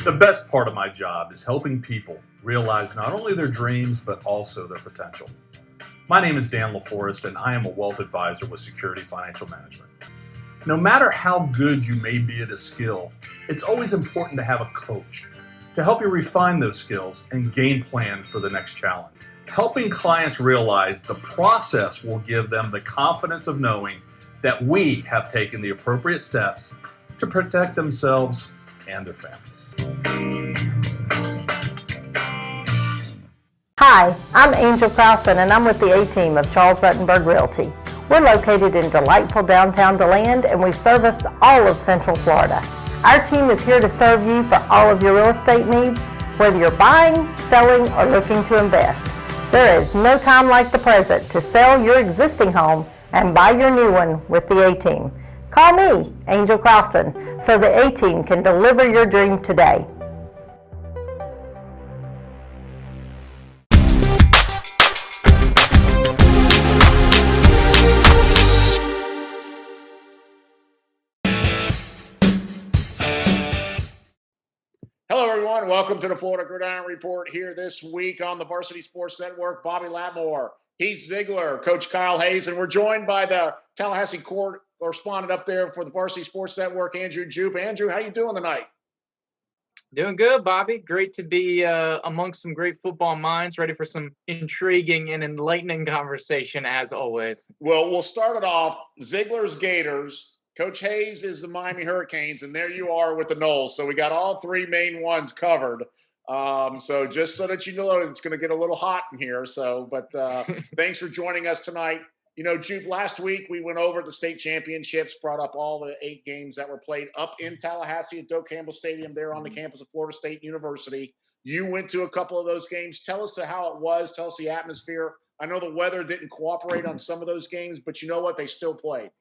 The best part of my job is helping people realize not only their dreams, but also their potential. My name is Dan LaForest, and I am a wealth advisor with Security Financial Management. No matter how good you may be at a skill, it's always important to have a coach to help you refine those skills and game plan for the next challenge. Helping clients realize the process will give them the confidence of knowing that we have taken the appropriate steps to protect themselves and their families. Hi, I'm Angel Crowson, and I'm with the A-Team of Charles Ruttenberg Realty. We're located in delightful downtown DeLand, and we service all of Central Florida. Our team is here to serve you for all of your real estate needs, whether you're buying, selling, or looking to invest. There is no time like the present to sell your existing home and buy your new one with the A-Team. Call me, Angel Crowson, so the A-Team can deliver your dream today. Hello, everyone. Welcome to the Florida Gridiron Report here this week on the Varsity Sports Network. Bobby Latmore, Heath Ziegler, Coach Kyle Hayes, and we're joined by the Tallahassee correspondent up there for the Varsity Sports Network, Andrew Jupe. Andrew, how you doing tonight? Doing good, Bobby. Great to be amongst some great football minds, ready for some intriguing and enlightening conversation, as always. Well, we'll start it off. Ziegler's Gators. Coach Hayes is the Miami Hurricanes, and there you are with the Knowles. So we got all three main ones covered. So just so that you know, it's going to get a little hot in here. But thanks for joining us tonight. You know, Jude, last week we went over the state championships, brought up all the 8 games that were played up in Tallahassee at Doe Campbell Stadium there on the campus of Florida State University. You went to a couple of those games. Tell us how it was. Tell us the atmosphere. I know the weather didn't cooperate on some of those games, but you know what? They still played.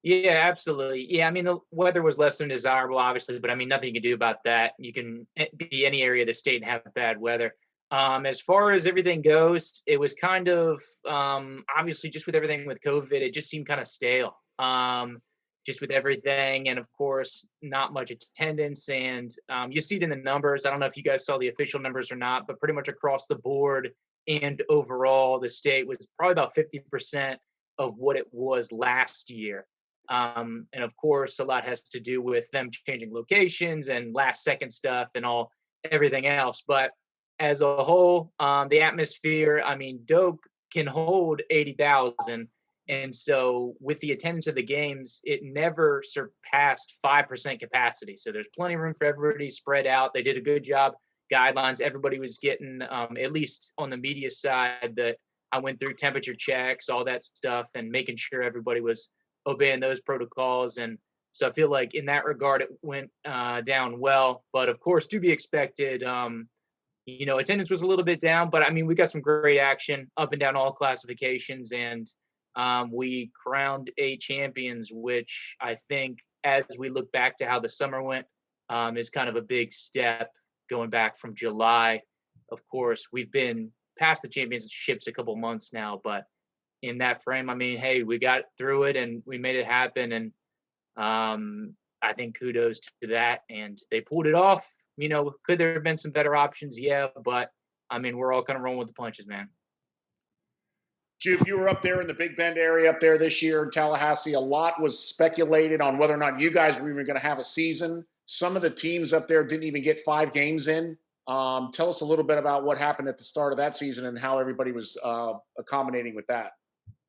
Yeah, absolutely. Yeah, I mean, the weather was less than desirable, obviously, but I mean, nothing you can do about that. You can be any area of the state and have bad weather. As far as everything goes, it was kind of obviously just with everything with COVID, it just seemed kind of stale. Just with everything, and of course, not much attendance. And you see it in the numbers. I don't know if you guys saw the official numbers or not, but pretty much across the board and overall, the state was probably about 50% of what it was last year. And of course, a lot has to do with them changing locations and last second stuff and everything else. But as a whole, the atmosphere, I mean, Doak can hold 80,000. And so with the attendance of the games, it never surpassed 5% capacity. So there's plenty of room for everybody spread out. They did a good job. Guidelines, everybody was getting, at least on the media side, that I went through temperature checks, all that stuff, and making sure everybody was obeying those protocols. And so I feel like in that regard, it went down well. But of course, to be expected, attendance was a little bit down. But I mean, we got some great action up and down all classifications. And we crowned 8 champions, which I think, as we look back to how the summer went, is kind of a big step going back from July. Of course, we've been past the championships a couple months now, but in that frame, I mean, hey, we got through it and we made it happen. And I think kudos to that. And they pulled it off. You know, could there have been some better options? Yeah, but I mean, we're all kind of rolling with the punches, man. Jupe, you were up there in the Big Bend area up there this year in Tallahassee. A lot was speculated on whether or not you guys were even going to have a season. Some of the teams up there didn't even get 5 games in. Tell us a little bit about what happened at the start of that season and how everybody was accommodating with that.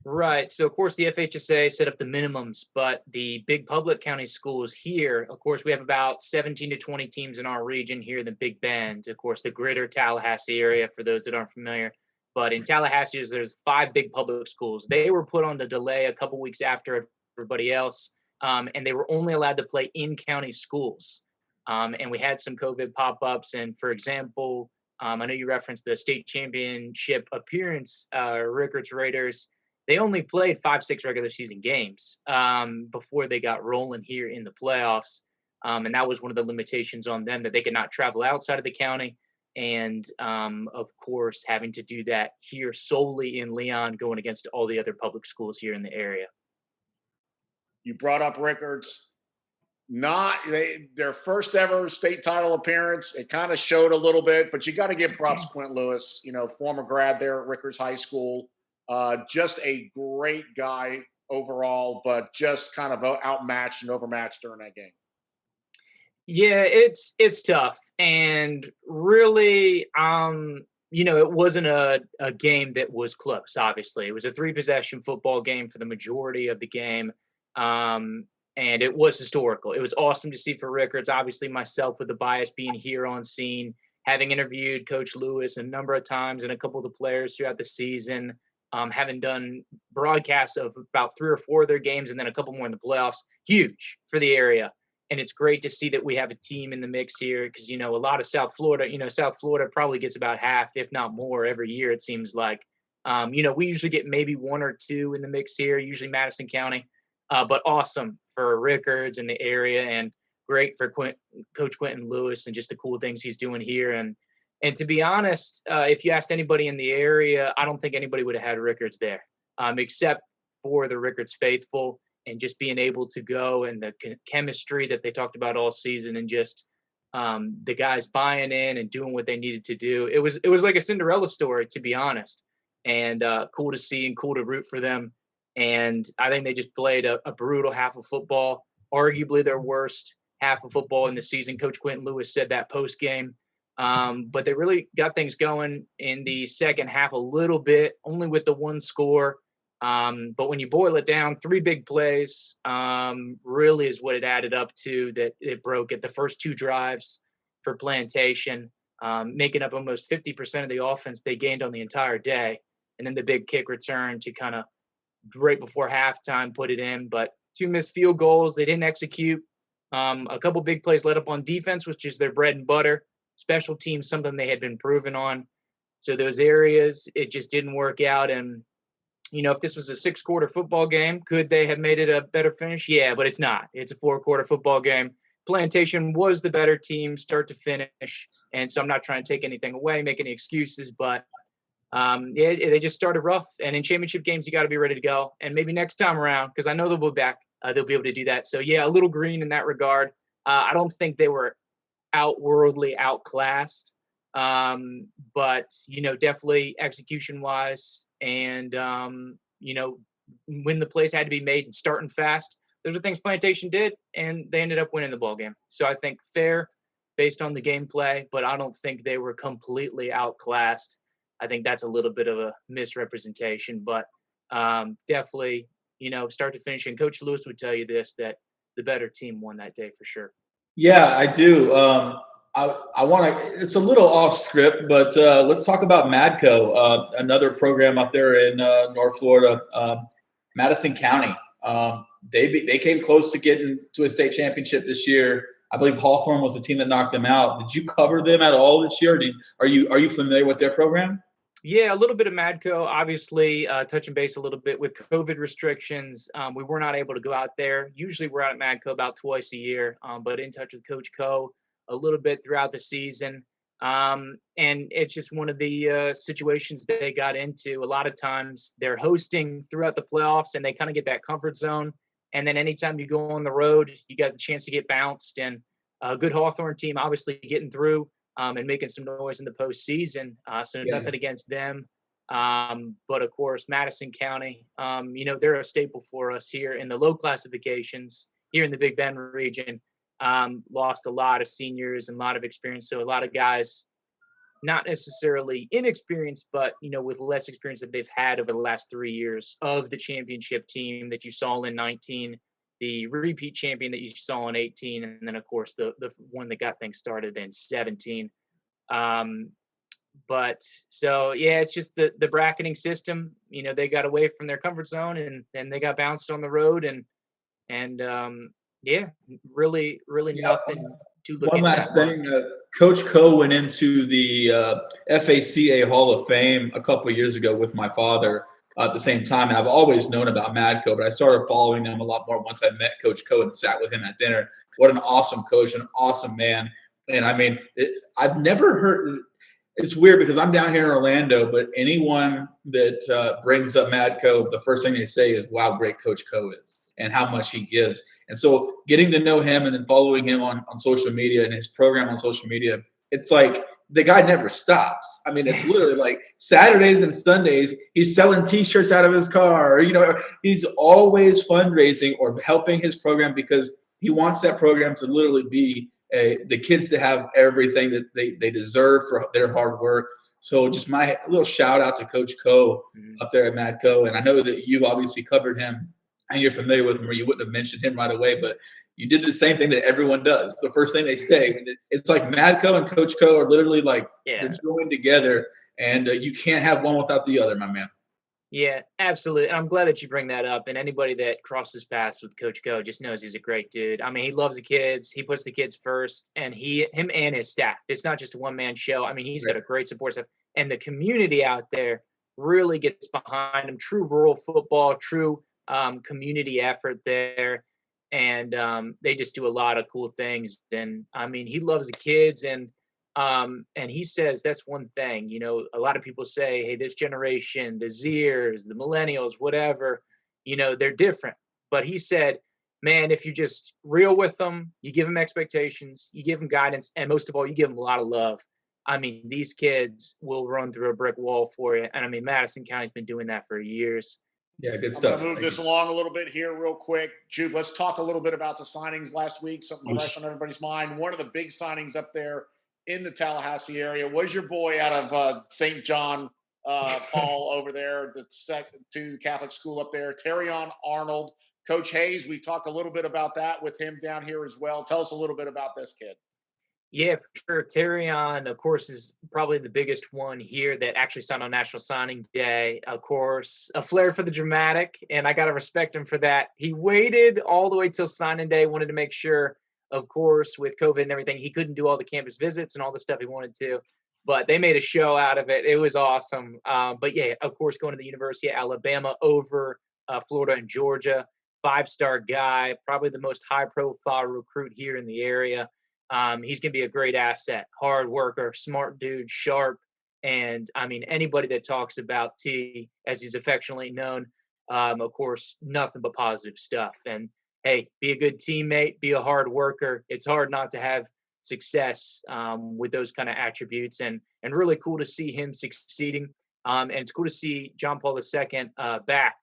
Right. So, of course, the FHSA set up the minimums, but the big public county schools here, of course, we have about 17 to 20 teams in our region here in the Big Bend. Of course, the greater Tallahassee area, for those that aren't familiar. But in Tallahassee, there's 5 big public schools. They were put on the delay a couple weeks after everybody else, and they were only allowed to play in county schools. And we had some COVID pop-ups. And, for example, I know you referenced the state championship appearance, Rickards Raiders. They only played 5-6 regular season games before they got rolling here in the playoffs. And that was one of the limitations on them, that they could not travel outside of the county. And, of course, having to do that here solely in Leon, going against all the other public schools here in the area. You brought up Rickards. Their first ever state title appearance. It kind of showed a little bit, but you got to give props to Quentin Lewis, former grad there at Rickards High School. Just a great guy overall, but just kind of outmatched and overmatched during that game. Yeah, it's tough. And really, it wasn't a game that was close, obviously. It was a 3-possession football game for the majority of the game. And it was historical. It was awesome to see for Rickards. Obviously, myself with the bias being here on scene, having interviewed Coach Lewis a number of times and a couple of the players throughout the season, having done broadcasts of about 3 or 4 of their games and then a couple more in the playoffs. Huge for the area. And it's great to see that we have a team in the mix here because, a lot of South Florida probably gets about half, if not more, every year, it seems like. We usually get maybe 1 or 2 in the mix here, usually Madison County. But awesome for Rickards and the area, and great for Coach Quentin Lewis and just the cool things he's doing here. And to be honest, if you asked anybody in the area, I don't think anybody would have had Rickards there, except for the Rickards faithful and just being able to go and the chemistry that they talked about all season and just the guys buying in and doing what they needed to do. It was like a Cinderella story, to be honest, and cool to see and cool to root for them. And I think they just played a brutal half of football, arguably their worst half of football in the season. Coach Quentin Lewis said that post game. But they really got things going in the second half a little bit, only with the 1 score. But when you boil it down, 3 big plays really is what it added up to, that it broke at the first 2 drives for Plantation, making up almost 50% of the offense they gained on the entire day. And then the big kick return to kind of right before halftime put it in. But 2 missed field goals they didn't execute. A couple big plays let up on defense, which is their bread and butter. Special teams, something they had been proven on. So those areas, it just didn't work out. And if this was a 6-quarter football game, could they have made it a better finish? Yeah, but it's not. It's a 4-quarter football game. Plantation was the better team start to finish. And so I'm not trying to take anything away, make any excuses, but they just started rough. And in championship games, you got to be ready to go. And maybe next time around, because I know they'll be back, they'll be able to do that. So, yeah, a little green in that regard. I don't think they were outworldly outclassed, but, definitely execution-wise and, when the plays had to be made and starting fast, those are things Plantation did, and they ended up winning the ball game. So I think fair based on the gameplay, but I don't think they were completely outclassed. I think that's a little bit of a misrepresentation, but definitely, start to finish. And Coach Lewis would tell you this, that the better team won that day for sure. Yeah, I do. I want to. It's a little off script, but let's talk about Madco, another program up there in North Florida, Madison County. They came close to getting to a state championship this year. I believe Hawthorne was the team that knocked them out. Did you cover them at all this year? Are you familiar with their program? Yeah, a little bit of Madco, obviously touching base a little bit with COVID restrictions. We were not able to go out there. Usually we're out at Madco about twice a year, but in touch with Coach Co a little bit throughout the season. And it's just one of the situations that they got into. A lot of times they're hosting throughout the playoffs and they kind of get that comfort zone. And then anytime you go on the road, you got the chance to get bounced. And a good Hawthorne team obviously getting through and making some noise in the postseason. So nothing against them. But of course, Madison County, they're a staple for us here in the low classifications here in the Big Bend region. Lost a lot of seniors and a lot of experience. So a lot of guys, not necessarily inexperienced, but, with less experience that they've had over the last 3 years of the championship team that you saw in 19, the repeat champion that you saw in 18, and then, of course, the one that got things started in 17. But so, yeah, it's just the bracketing system. They got away from their comfort zone and they got bounced on the road and yeah, really nothing to look at. One last thing, Coach Co went into the FACA Hall of Fame a couple of years ago with my father at the same time, and I've always known about Madco, but I started following them a lot more once I met Coach Co and sat with him at dinner. What an awesome coach, an awesome man. And I mean, I've never heard – it's weird because I'm down here in Orlando, but anyone that brings up Madco, the first thing they say is, wow, great Coach Co is. and how much he gives. And so getting to know him and then following him on social media and his program on social media, it's like the guy never stops. I mean, it's literally like Saturdays and Sundays, he's selling T-shirts out of his car. He's always fundraising or helping his program because he wants that program to literally be the kids to have everything that they deserve for their hard work. So just my little shout out to Coach Co up there at Madco. And I know that you've obviously covered him and you're familiar with him, or you wouldn't have mentioned him right away, but you did the same thing that everyone does. The first thing they say, it's like Madco and Coach Co are literally like they're joined together, and you can't have one without the other, my man. Yeah, absolutely. I'm glad that you bring that up. And anybody that crosses paths with Coach Co just knows he's a great dude. I mean, he loves the kids. He puts the kids first, and him and his staff. It's not just a one-man show. I mean, he's got a great support staff, and the community out there really gets behind him. True rural football, true community effort there, and they just do a lot of cool things. And I mean, he loves the kids, and he says that's one thing. A lot of people say, hey, this generation, the Zers, the millennials, whatever, they're different. But he said, man, if you're just real with them, you give them expectations, you give them guidance, and most of all, you give them a lot of love. I mean, these kids will run through a brick wall for you. And I mean, Madison County's been doing that for years. Yeah, good stuff. I'm going to move this along a little bit here real quick. Jude, let's talk a little bit about the signings last week, something fresh on everybody's mind. One of the big signings up there in the Tallahassee area was your boy out of St. John Paul over there, to the Catholic school up there, Terrion Arnold. Coach Hayes, we talked a little bit about that with him down here as well. Tell us a little bit about this kid. Yeah, for sure. Terrion, of course, is probably the biggest one here that actually signed on National Signing Day. Of course, a flair for the dramatic, and I got to respect him for that. He waited all the way till signing day, wanted to make sure, of course, with COVID and everything, he couldn't do all the campus visits and all the stuff he wanted to, but they made a show out of it. It was awesome. But yeah, of course, going to the University of Alabama over Florida and Georgia, 5-star guy, probably the most high-profile recruit here in the area. He's going to be a great asset, hard worker, smart dude, sharp. And I mean, anybody that talks about T, as he's affectionately known, of course, nothing but positive stuff. And hey, be a good teammate, be a hard worker. It's hard not to have success with those kind of attributes, and really cool to see him succeeding. And it's cool to see John Paul II back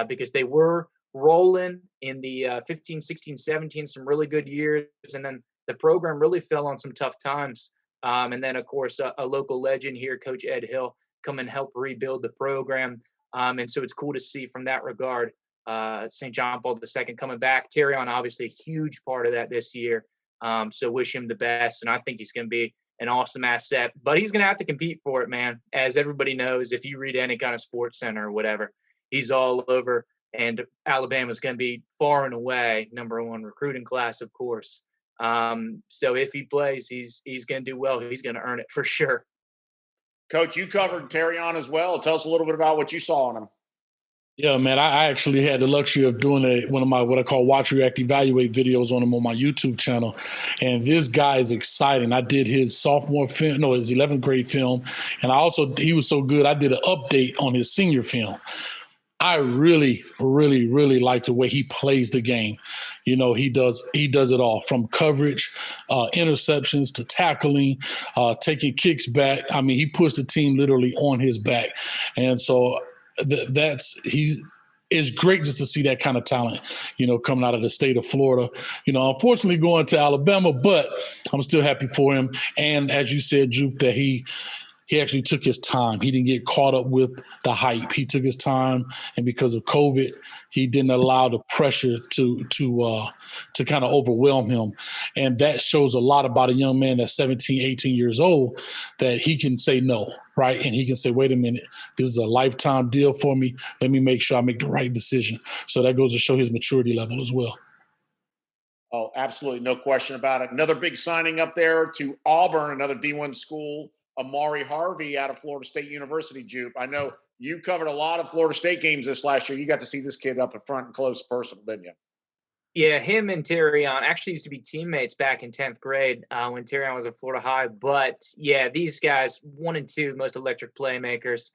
because they were rolling in the 15, 16, 17, some really good years. And then the program really fell on some tough times. And then, of course, a local legend here, Coach Ed Hill, come and help rebuild the program. And so it's cool to see from that regard, St. John Paul II coming back. Terrion, obviously, a huge part of that this year. So wish him the best. And I think he's going to be an awesome asset. But he's going to have to compete for it, man. As everybody knows, if you read any kind of Sports Center or whatever, he's all over. And Alabama's going to be far and away #1 recruiting class, of course. So if he plays, he's going to do well. He's going to earn it for sure. Coach, you covered Terrion as well. Tell us a little bit about what you saw on him. Yeah, man, I actually had the luxury of doing one of my what I call Watch, React, Evaluate videos on him on my YouTube channel. And this guy is exciting. I did his sophomore film, his 11th grade film. And he was so good, I did an update on his senior film. I really, really, really like the way he plays the game. He does it all, from coverage, interceptions to tackling, taking kicks back. I mean, he puts the team literally on his back. And so it's great just to see that kind of talent, coming out of the state of Florida. Unfortunately going to Alabama, but I'm still happy for him. And as you said, Juke, that he actually took his time. He didn't get caught up with the hype. He took his time, and because of COVID, he didn't allow the pressure to kind of overwhelm him. And that shows a lot about a young man that's 17, 18 years old, that he can say no, right? And he can say, wait a minute, this is a lifetime deal for me. Let me make sure I make the right decision. So that goes to show his maturity level as well. Oh, absolutely. No question about it. Another big signing up there to Auburn, another D1 school, Amari Harvey out of Florida State University, Jupe. I know you covered a lot of Florida State games this last year. You got to see this kid up in front and close personal, didn't you? Yeah, him and Terrion actually used to be teammates back in 10th grade when Terrion was at Florida High. But, yeah, these guys, 1 and 2, most electric playmakers,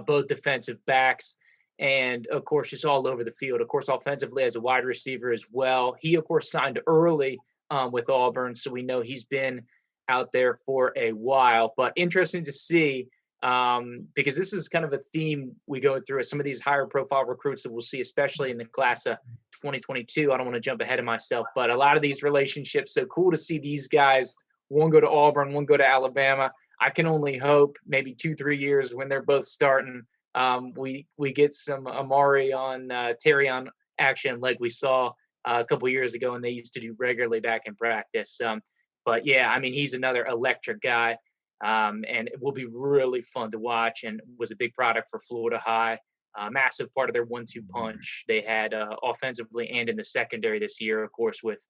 both defensive backs. and of course, just all over the field. Of course, offensively as a wide receiver as well. He, of course, signed early with Auburn, so we know he's been out there for a while. But interesting to see because this is kind of a theme we go through with some of these higher profile recruits that we'll see, especially in the class of 2022. I don't want to jump ahead of myself, but a lot of these relationships, so cool to see these guys, one go to Auburn, one go to Alabama. I can only hope maybe 2-3 years when they're both starting, we get some Amari on Terry on action like we saw a couple years ago, and they used to do regularly back in practice. But yeah, I mean, he's another electric guy, and it will be really fun to watch, and was a big product for Florida High. Massive part of their 1-2 punch they had offensively and in the secondary this year, of course, with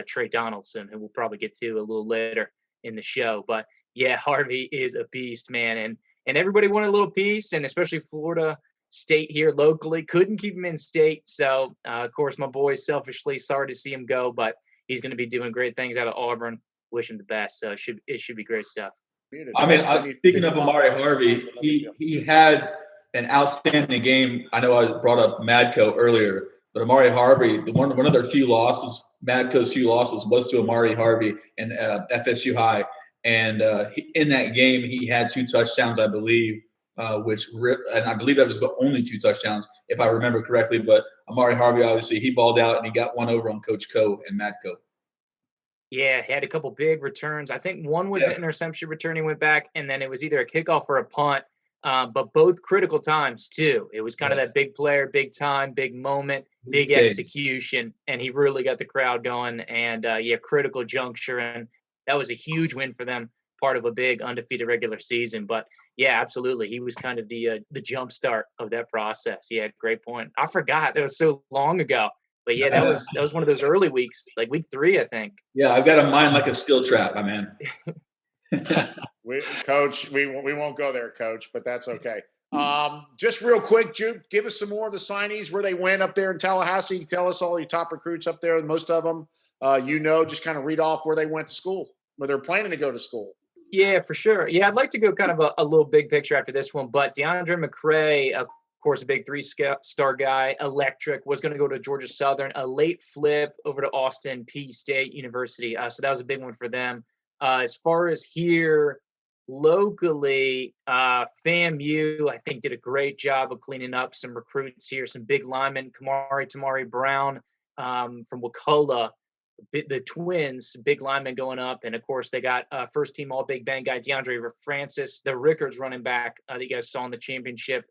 Trey Donaldson, who we'll probably get to a little later in the show. But yeah, Harvey is a beast, man. And everybody wanted a little piece, and especially Florida State here locally couldn't keep him in state. So, of course, my boy selfishly sorry to see him go, but he's going to be doing great things out of Auburn. Wish him the best. So it should be great stuff. I mean, speaking of Amari Harvey, he had an outstanding game. I know I brought up Madco earlier, but Amari Harvey, one of their few losses, Madco's few losses, was to Amari Harvey and FSU High. And in that game, he had 2 touchdowns, I believe, and I believe that was the only 2 touchdowns, if I remember correctly. But Amari Harvey, obviously, he balled out, and he got one over on Coach Co and Madco. Yeah, he had a couple big returns. I think one was an interception return. He went back, and then it was either a kickoff or a punt, but both critical times, too. It was kind of that big player, big time, big moment, big execution, and he really got the crowd going. And, critical juncture, and that was a huge win for them, part of a big undefeated regular season. But, yeah, absolutely. He was kind of the jump start of that process. Yeah, great point. I forgot. That was so long ago. But, yeah, that was one of those early weeks, like week 3, I think. Yeah, I've got a mind like a steel trap, my man. Coach, we won't go there, Coach, but that's okay. Just real quick, Juke, give us some more of the signees, where they went up there in Tallahassee. Tell us all your top recruits up there, most of them. Just kind of read off where they went to school, where they're planning to go to school. Yeah, for sure. Yeah, I'd like to go kind of a little big picture after this one, but DeAndre McCray, of course, a big 3-star guy, electric, was going to go to Georgia Southern, a late flip over to Austin Peay State University. So that was a big one for them. As far as here locally, FAMU, I think, did a great job of cleaning up some recruits here, some big linemen, Tamari Brown from Wakulla. The twins, big lineman going up. And, of course, they got first-team All-Big Bang guy DeAndre Francis, the Rickards running back that you guys saw in the championship.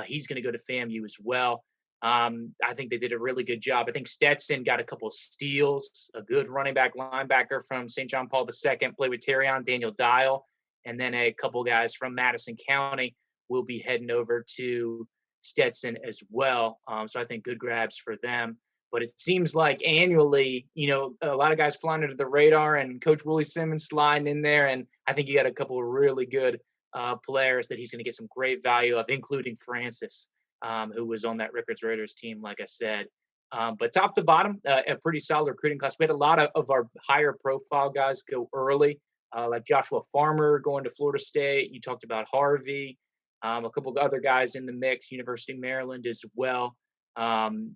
He's going to go to FAMU as well. I think they did a really good job. I think Stetson got a couple of steals, a good running back linebacker from St. John Paul II, played with Terrion, Daniel Dial, and then a couple guys from Madison County will be heading over to Stetson as well. So I think good grabs for them. But it seems like annually, a lot of guys flying under the radar, and Coach Willie Simmons sliding in there. And I think you got a couple of really good players that he's going to get some great value of, including Francis, who was on that Rickards Raiders team, like I said. But top to bottom, a pretty solid recruiting class. We had a lot of our higher profile guys go early, like Joshua Farmer going to Florida State. You talked about Harvey, a couple of other guys in the mix, University of Maryland as well.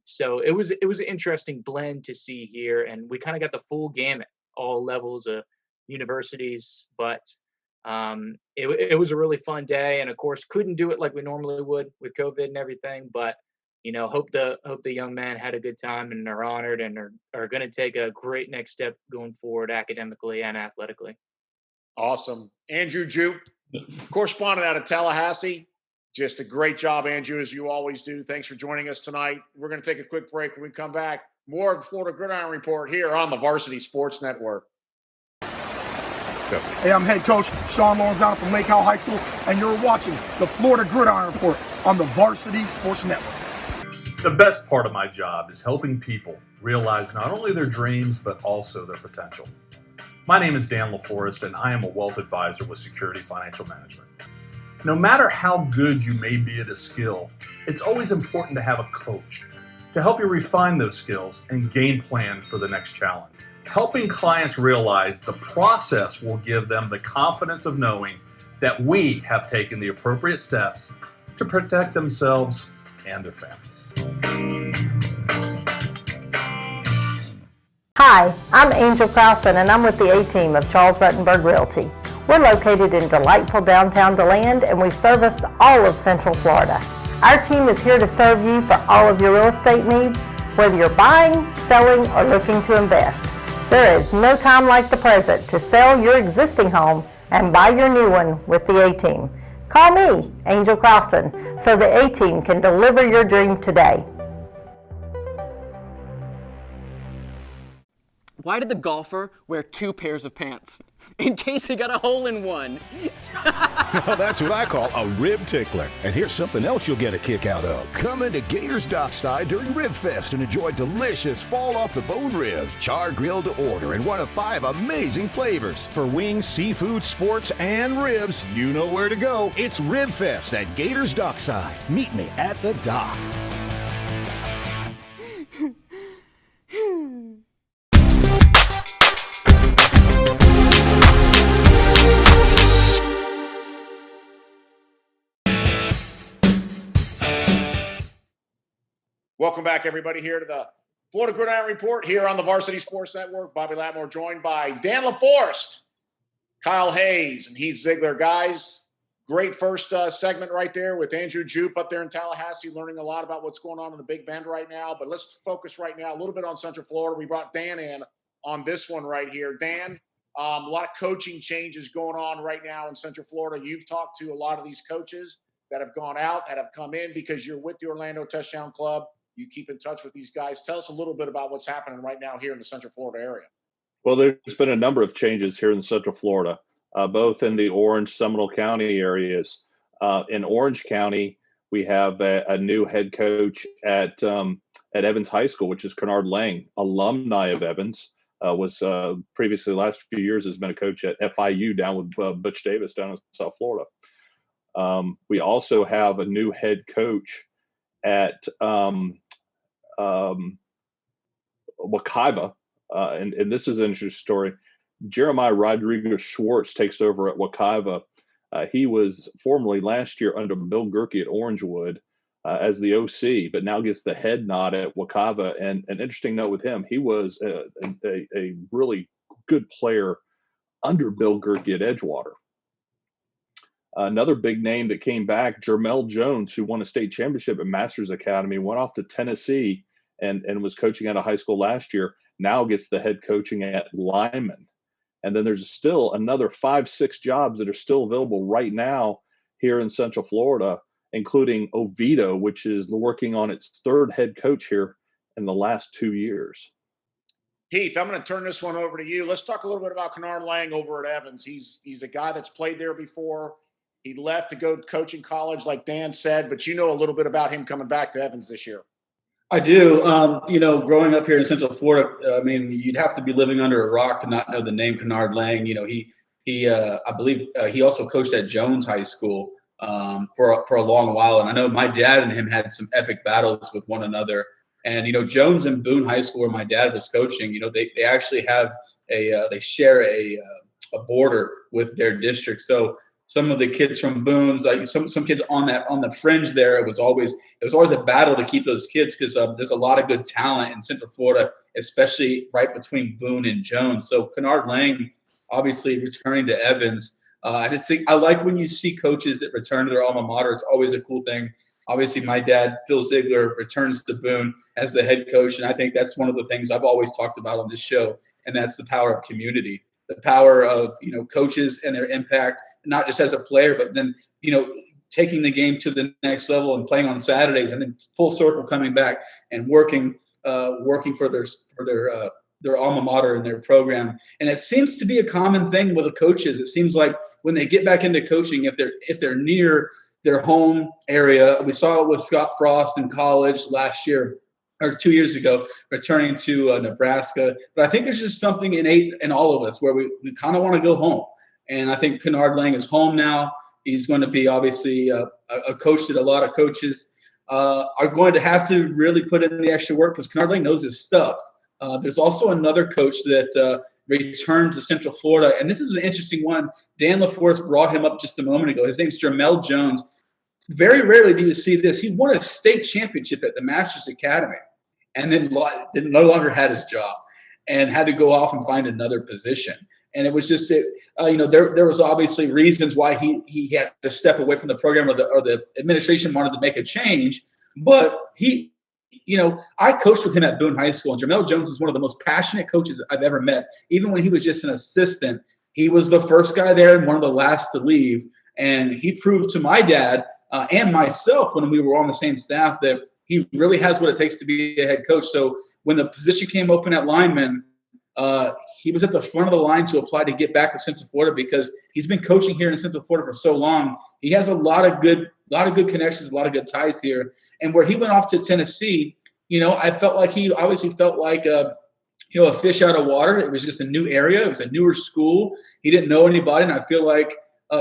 So it was an interesting blend to see here, and we kind of got the full gamut, all levels of universities, but it was a really fun day, and of course couldn't do it like we normally would with COVID and everything, but hope the young man had a good time and are honored and are going to take a great next step going forward academically and athletically. Awesome. Andrew Jupe, correspondent out of Tallahassee. Just a great job, Andrew, as you always do. Thanks for joining us tonight. We're going to take a quick break. When we come back, more of the Florida Gridiron Report here on the Varsity Sports Network. Hey, I'm head coach Sean Lorenzano from Lake Howell High School, and you're watching the Florida Gridiron Report on the Varsity Sports Network. The best part of my job is helping people realize not only their dreams, but also their potential. My name is Dan LaForest, and I am a wealth advisor with Security Financial Management. No matter how good you may be at a skill, it's always important to have a coach to help you refine those skills and game plan for the next challenge. Helping clients realize the process will give them the confidence of knowing that we have taken the appropriate steps to protect themselves and their families. Hi, I'm Angel Crowson, and I'm with the A-Team of Charles Ruttenberg Realty. We're located in delightful downtown DeLand, and we service all of Central Florida. Our team is here to serve you for all of your real estate needs, whether you're buying, selling, or looking to invest. There is no time like the present to sell your existing home and buy your new one with the A-Team. Call me, Angel Crowson, so the A-Team can deliver your dream today. Why did the golfer wear 2 pairs of pants? In case he got a hole in one. Well, that's what I call a rib tickler. And here's something else you'll get a kick out of. Come into Gators Dockside during Rib Fest and enjoy delicious fall-off-the-bone ribs, char-grilled to order in one of 5 amazing flavors. For wings, seafood, sports, and ribs, you know where to go. It's Rib Fest at Gators Dockside. Meet me at the dock. Welcome back, everybody, here to the Florida Gridiron Report here on the Varsity Sports Network. Bobby Lattimore joined by Dan LaForest, Kyle Hayes, and Heath Ziegler. Guys, great first segment right there with Andrew Jupe up there in Tallahassee, learning a lot about what's going on in the Big Bend right now. But let's focus right now a little bit on Central Florida. We brought Dan in on this one right here. Dan, a lot of coaching changes going on right now in Central Florida. You've talked to a lot of these coaches that have gone out, that have come in because you're with the Orlando Touchdown Club. You keep in touch with these guys. Tell us a little bit about what's happening right now here in the Central Florida area. Well, there's been a number of changes here in Central Florida, both in the Orange, Seminole County areas. In Orange County, we have a new head coach at Evans High School, which is Kennard Lang, alumni of Evans. Was previously, the last few years, has been a coach at FIU down with Butch Davis down in South Florida. We also have a new head coach at Wekiva, and this is an interesting story. Jeremiah Rodriguez Schwartz takes over at Wekiva. He was formerly last year under Bill Gerke at Orangewood as the OC, but now gets the head nod at Wekiva. And an interesting note with him, he was a really good player under Bill Gerke at Edgewater. Another big name that came back, Jermel Jones, who won a state championship at Masters Academy, went off to Tennessee and was coaching at a high school last year, now gets the head coaching at Lyman. And then there's still another 5-6 jobs that are still available right now here in Central Florida, including Oviedo, which is working on its 3rd head coach here in the last 2 years. Heath, I'm going to turn this one over to you. Let's talk a little bit about Kennard Lang over at Evans. He's a guy that's played there before. He left to go coach in college, like Dan said, but you know a little bit about him coming back to Evans this year. I do. Growing up here in Central Florida, you'd have to be living under a rock to not know the name Kennard Lang. I believe he also coached at Jones High School for a long while. And I know my dad and him had some epic battles with one another. And, Jones and Boone High School, where my dad was coaching, they actually have they share a border with their district. So some of the kids from Boone's, like some kids on the fringe there, it was always a battle to keep those kids because there's a lot of good talent in Central Florida, especially right between Boone and Jones. So Kennard Lang, obviously returning to Evans. I like when you see coaches that return to their alma mater. It's always a cool thing. Obviously, my dad, Phil Ziegler, returns to Boone as the head coach, and I think that's one of the things I've always talked about on this show, and that's the power of community. The power of coaches and their impact, not just as a player, but then taking the game to the next level and playing on Saturdays, and then full circle coming back and working for their alma mater and their program. And it seems to be a common thing with the coaches. It seems like when they get back into coaching, if they're near their home area, we saw it with Scott Frost in college last year. Or 2 years ago, returning to Nebraska. But I think there's just something innate in all of us where we kind of want to go home. And I think Kennard Lang is home now. He's going to be obviously a coach that a lot of coaches are going to have to really put in the extra work because Kennard Lang knows his stuff. There's also another coach that returned to Central Florida. And this is an interesting one. Dan LaForest brought him up just a moment ago. His name's Jermel Jones. very rarely do you see this. He won a state championship at the Masters Academy and then no longer had his job and had to go off and find another position. And it was just, there was obviously reasons why he had to step away from the program, or the administration wanted to make a change. But I coached with him at Boone High School, and Jamel Jones is one of the most passionate coaches I've ever met. Even when he was just an assistant, he was the first guy there and one of the last to leave. And he proved to my dad and myself when we were on the same staff that he really has what it takes to be a head coach. So when the position came open at lineman, he was at the front of the line to apply to get back to Central Florida because he's been coaching here in Central Florida for so long. He has a lot of good connections, a lot of good ties here. And where he went off to Tennessee, I felt like he obviously felt like a fish out of water. It was just a new area. It was a newer school. He didn't know anybody. And I feel like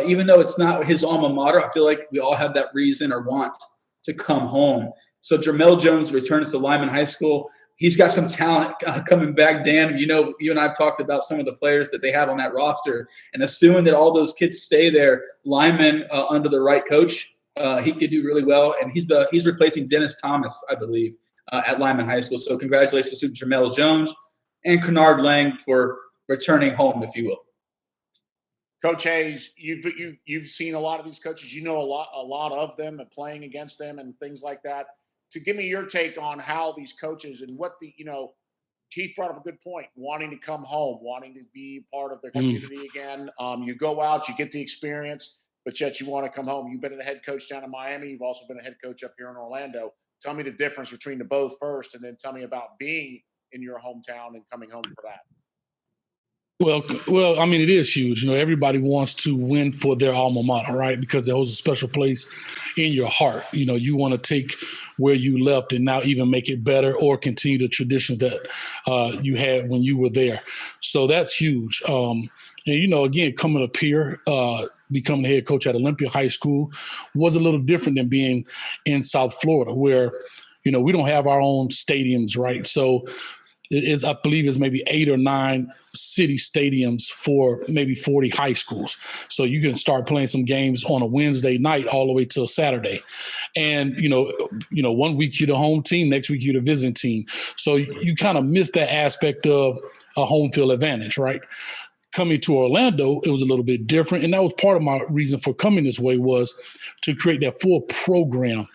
even though it's not his alma mater, I feel like we all have that reason or want to come home. So Jamel Jones returns to Lyman High School. He's got some talent coming back, Dan. You and I have talked about some of the players that they have on that roster. And assuming that all those kids stay there, Lyman under the right coach, he could do really well. And he's replacing Dennis Thomas, I believe, at Lyman High School. So congratulations to Jamel Jones and Kennard Lang for returning home, if you will. Coach Hayes, you've seen a lot of these coaches. You know a lot of them and playing against them and things like that. To give me your take on how these coaches and what Keith brought up a good point, wanting to come home, wanting to be part of their community again. You go out, you get the experience, but yet you want to come home. You've been a head coach down in Miami. You've also been a head coach up here in Orlando. Tell me the difference between the both first, and then tell me about being in your hometown and coming home for that. Well, I mean, it is huge. Everybody wants to win for their alma mater, right? Because it holds a special place in your heart. You want to take where you left and now even make it better or continue the traditions that you had when you were there. So that's huge. And, again, coming up here, becoming the head coach at Olympia High School was a little different than being in South Florida where, we don't have our own stadiums, right? So I believe it's maybe 8 or 9 city stadiums for maybe 40 high schools. So you can start playing some games on a Wednesday night all the way till Saturday. And, 1 week you're the home team, next week you're the visiting team. So you kind of miss that aspect of a home field advantage, right? Coming to Orlando, it was a little bit different. And that was part of my reason for coming this way was to create that full program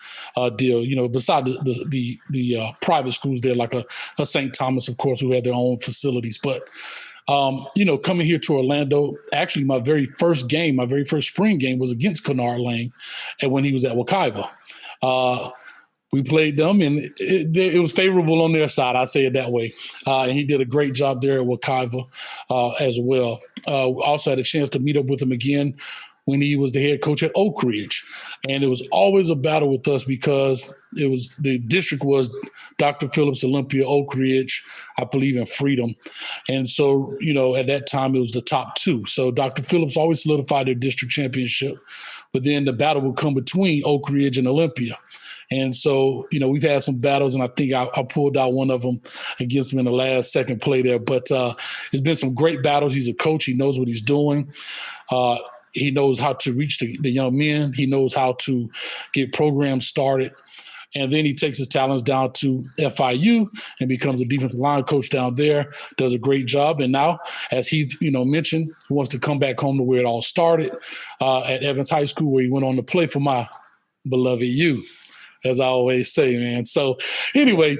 deal, beside the private schools there, like a St. Thomas, of course, who had their own facilities. But, coming here to Orlando, actually my very first spring game was against Kennard Lang and when he was at Wekiva. We played them, and it was favorable on their side. I say it that way. And he did a great job there at Wekiva as well. Also had a chance to meet up with him again when he was the head coach at Oak Ridge. And it was always a battle with us because the district was Dr. Phillips, Olympia, Oak Ridge, I believe in Freedom. And so, at that time it was the top 2. So Dr. Phillips always solidified their district championship, but then the battle would come between Oak Ridge and Olympia. And so, we've had some battles, and I think I pulled out one of them against him in the last second play there. But it's been some great battles. He's a coach. He knows what he's doing. He knows how to reach the young men. He knows how to get programs started. And then he takes his talents down to FIU and becomes a defensive line coach down there, does a great job. And now, as he mentioned, he wants to come back home to where it all started at Evans High School, where he went on to play for my beloved U, as I always say, man. So anyway,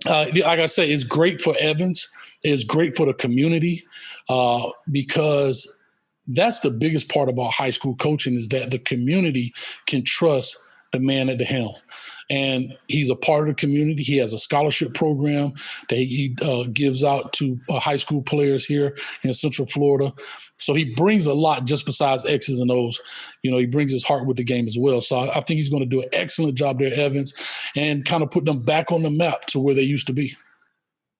like I say, it's great for Evans. It's great for the community because that's the biggest part about high school coaching is that the community can trust the man at the helm. And he's a part of the community. He has a scholarship program that he gives out to high school players here in Central Florida. So he brings a lot just besides X's and O's. He brings his heart with the game as well. So I think he's going to do an excellent job there, Evans, and kind of put them back on the map to where they used to be.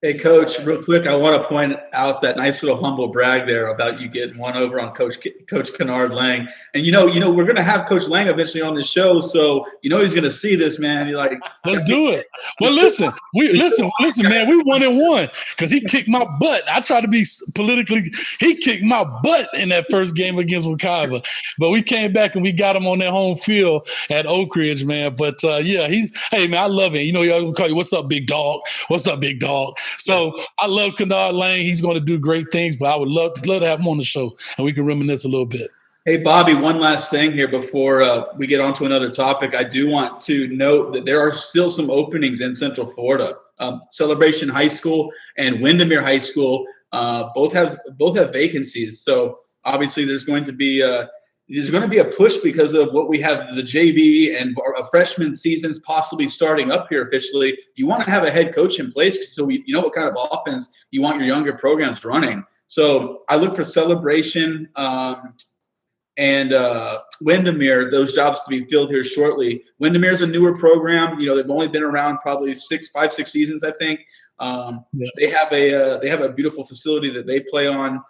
Hey, Coach, real quick, I want to point out that nice little humble brag there about you getting one over on Coach Kennard Lang. And, we're going to have Coach Lang eventually on the show, so he's going to see this, man. You're like, let's do it. Well, listen, man, we 1-1 because he kicked my butt. I tried to be politically. He kicked my butt in that first game against Wekiva, but we came back and we got him on their home field at Oak Ridge, man. But hey, man, I love it. Y'all call you, what's up, big dog? What's up, big dog? So I love Kennard Lang. He's going to do great things, but I would love to have him on the show and we can reminisce a little bit. Hey, Bobby, one last thing here before we get on to another topic. I do want to note that there are still some openings in Central Florida. Celebration High School and Windermere High School both have vacancies. So obviously there's going to be a push because of what we have, the JV and freshman seasons possibly starting up here officially. You want to have a head coach in place so you know what kind of offense you want your younger programs running. So I look for Celebration and Windermere, those jobs to be filled here shortly. Windermere's a newer program. They've only been around probably 5-6 seasons, I think. They have a beautiful facility that they play on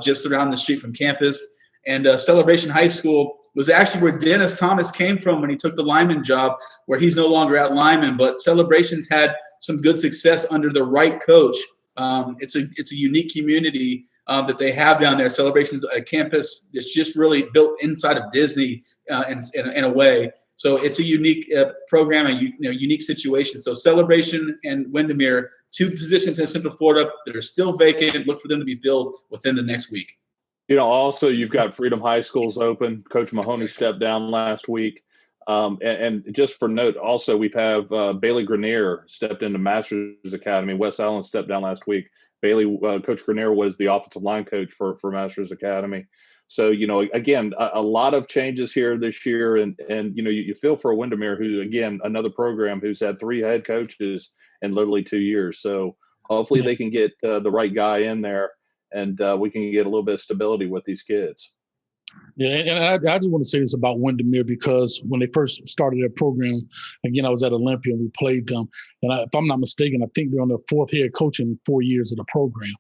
just around the street from campus. And Celebration High School was actually where Dennis Thomas came from when he took the lineman job, where he's no longer at lineman. But Celebration's had some good success under the right coach. It's a unique community that they have down there. Celebration's a campus that's just really built inside of Disney in a way. So it's a unique program, a unique situation. So Celebration and Windermere, 2 positions in Central Florida that are still vacant. Look for them to be filled within the next week. Also, you've got Freedom High Schools open. Coach Mahoney stepped down last week. And just for note, also, we have Bailey Grenier stepped into Masters Academy. Wes Allen stepped down last week. Coach Grenier was the offensive line coach for Masters Academy. So, again, a lot of changes here this year. And you feel for Windermere, who, again, another program who's had 3 head coaches in literally 2 years. So hopefully they can get the right guy in there and we can get a little bit of stability with these kids. Yeah, and I just want to say this about Windermere because when they first started their program, again, I was at Olympia and we played them. And if I'm not mistaken, I think they're on their 4th head coach in 4 years of the program.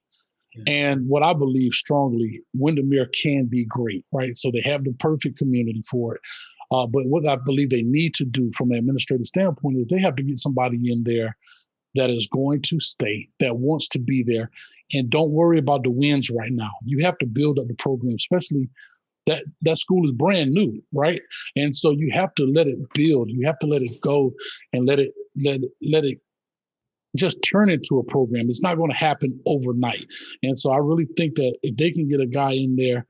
Yeah. And what I believe strongly, Windermere can be great, right? So they have the perfect community for it. But what I believe they need to do from an administrative standpoint is they have to get somebody in there that is going to stay, that wants to be there. And don't worry about the wins right now. You have to build up the program, especially that school is brand new, right? And so you have to let it build. You have to let it go and let it just turn into a program. It's not going to happen overnight. And so I really think that if they can get a guy in there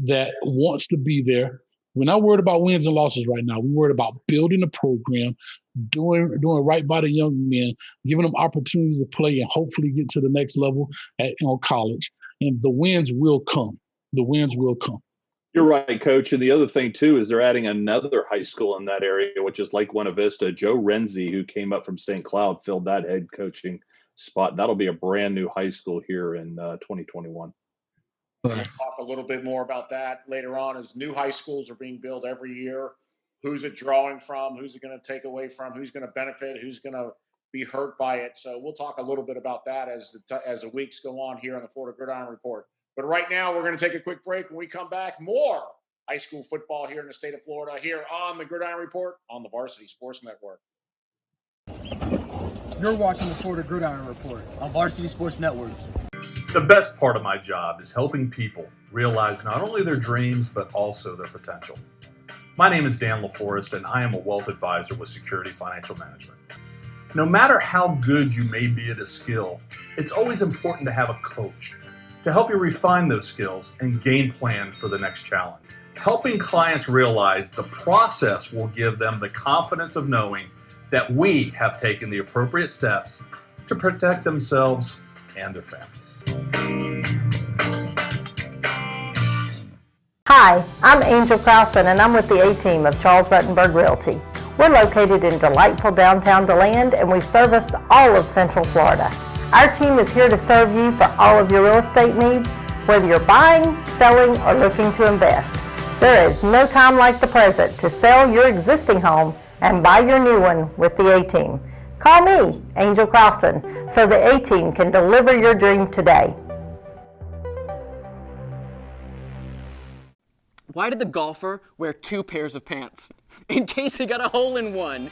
that wants to be there, we're not worried about wins and losses right now. We're worried about building a program, doing right by the young men, giving them opportunities to play and hopefully get to the next level at college. And the wins will come. The wins will come. You're right, Coach. And the other thing, too, is they're adding another high school in that area, which is Lake Buena Vista. Joe Renzi, who came up from St. Cloud, filled that head coaching spot. That'll be a brand new high school here in 2021. We'll talk a little bit more about that later on as new high schools are being built every year. Who's it drawing from? Who's it going to take away from? Who's going to benefit? Who's going to be hurt by it? So we'll talk a little bit about that as the weeks go on here on the Florida Gridiron Report. But right now, we're going to take a quick break. When we come back, more high school football here in the state of Florida here on the Gridiron Report on the Varsity Sports Network. You're watching the Florida Gridiron Report on Varsity Sports Network. The best part of my job is helping people realize not only their dreams, but also their potential. My name is Dan LaForest, and I am a wealth advisor with Security Financial Management. No matter how good you may be at a skill, it's always important to have a coach to help you refine those skills and game plan for the next challenge. Helping clients realize the process will give them the confidence of knowing that we have taken the appropriate steps to protect themselves and their families. Hi, I'm Angel Crowson, and I'm with the A-Team of Charles Ruttenberg Realty. We're located in delightful downtown DeLand, and we service all of Central Florida. Our team is here to serve you for all of your real estate needs, whether you're buying, selling, or looking to invest. There is no time like the present to sell your existing home and buy your new one with the A-Team. Call me, Angel Crossan, so the A-Team can deliver your dream today. Why did the golfer wear 2 pairs of pants? In case he got a hole in one.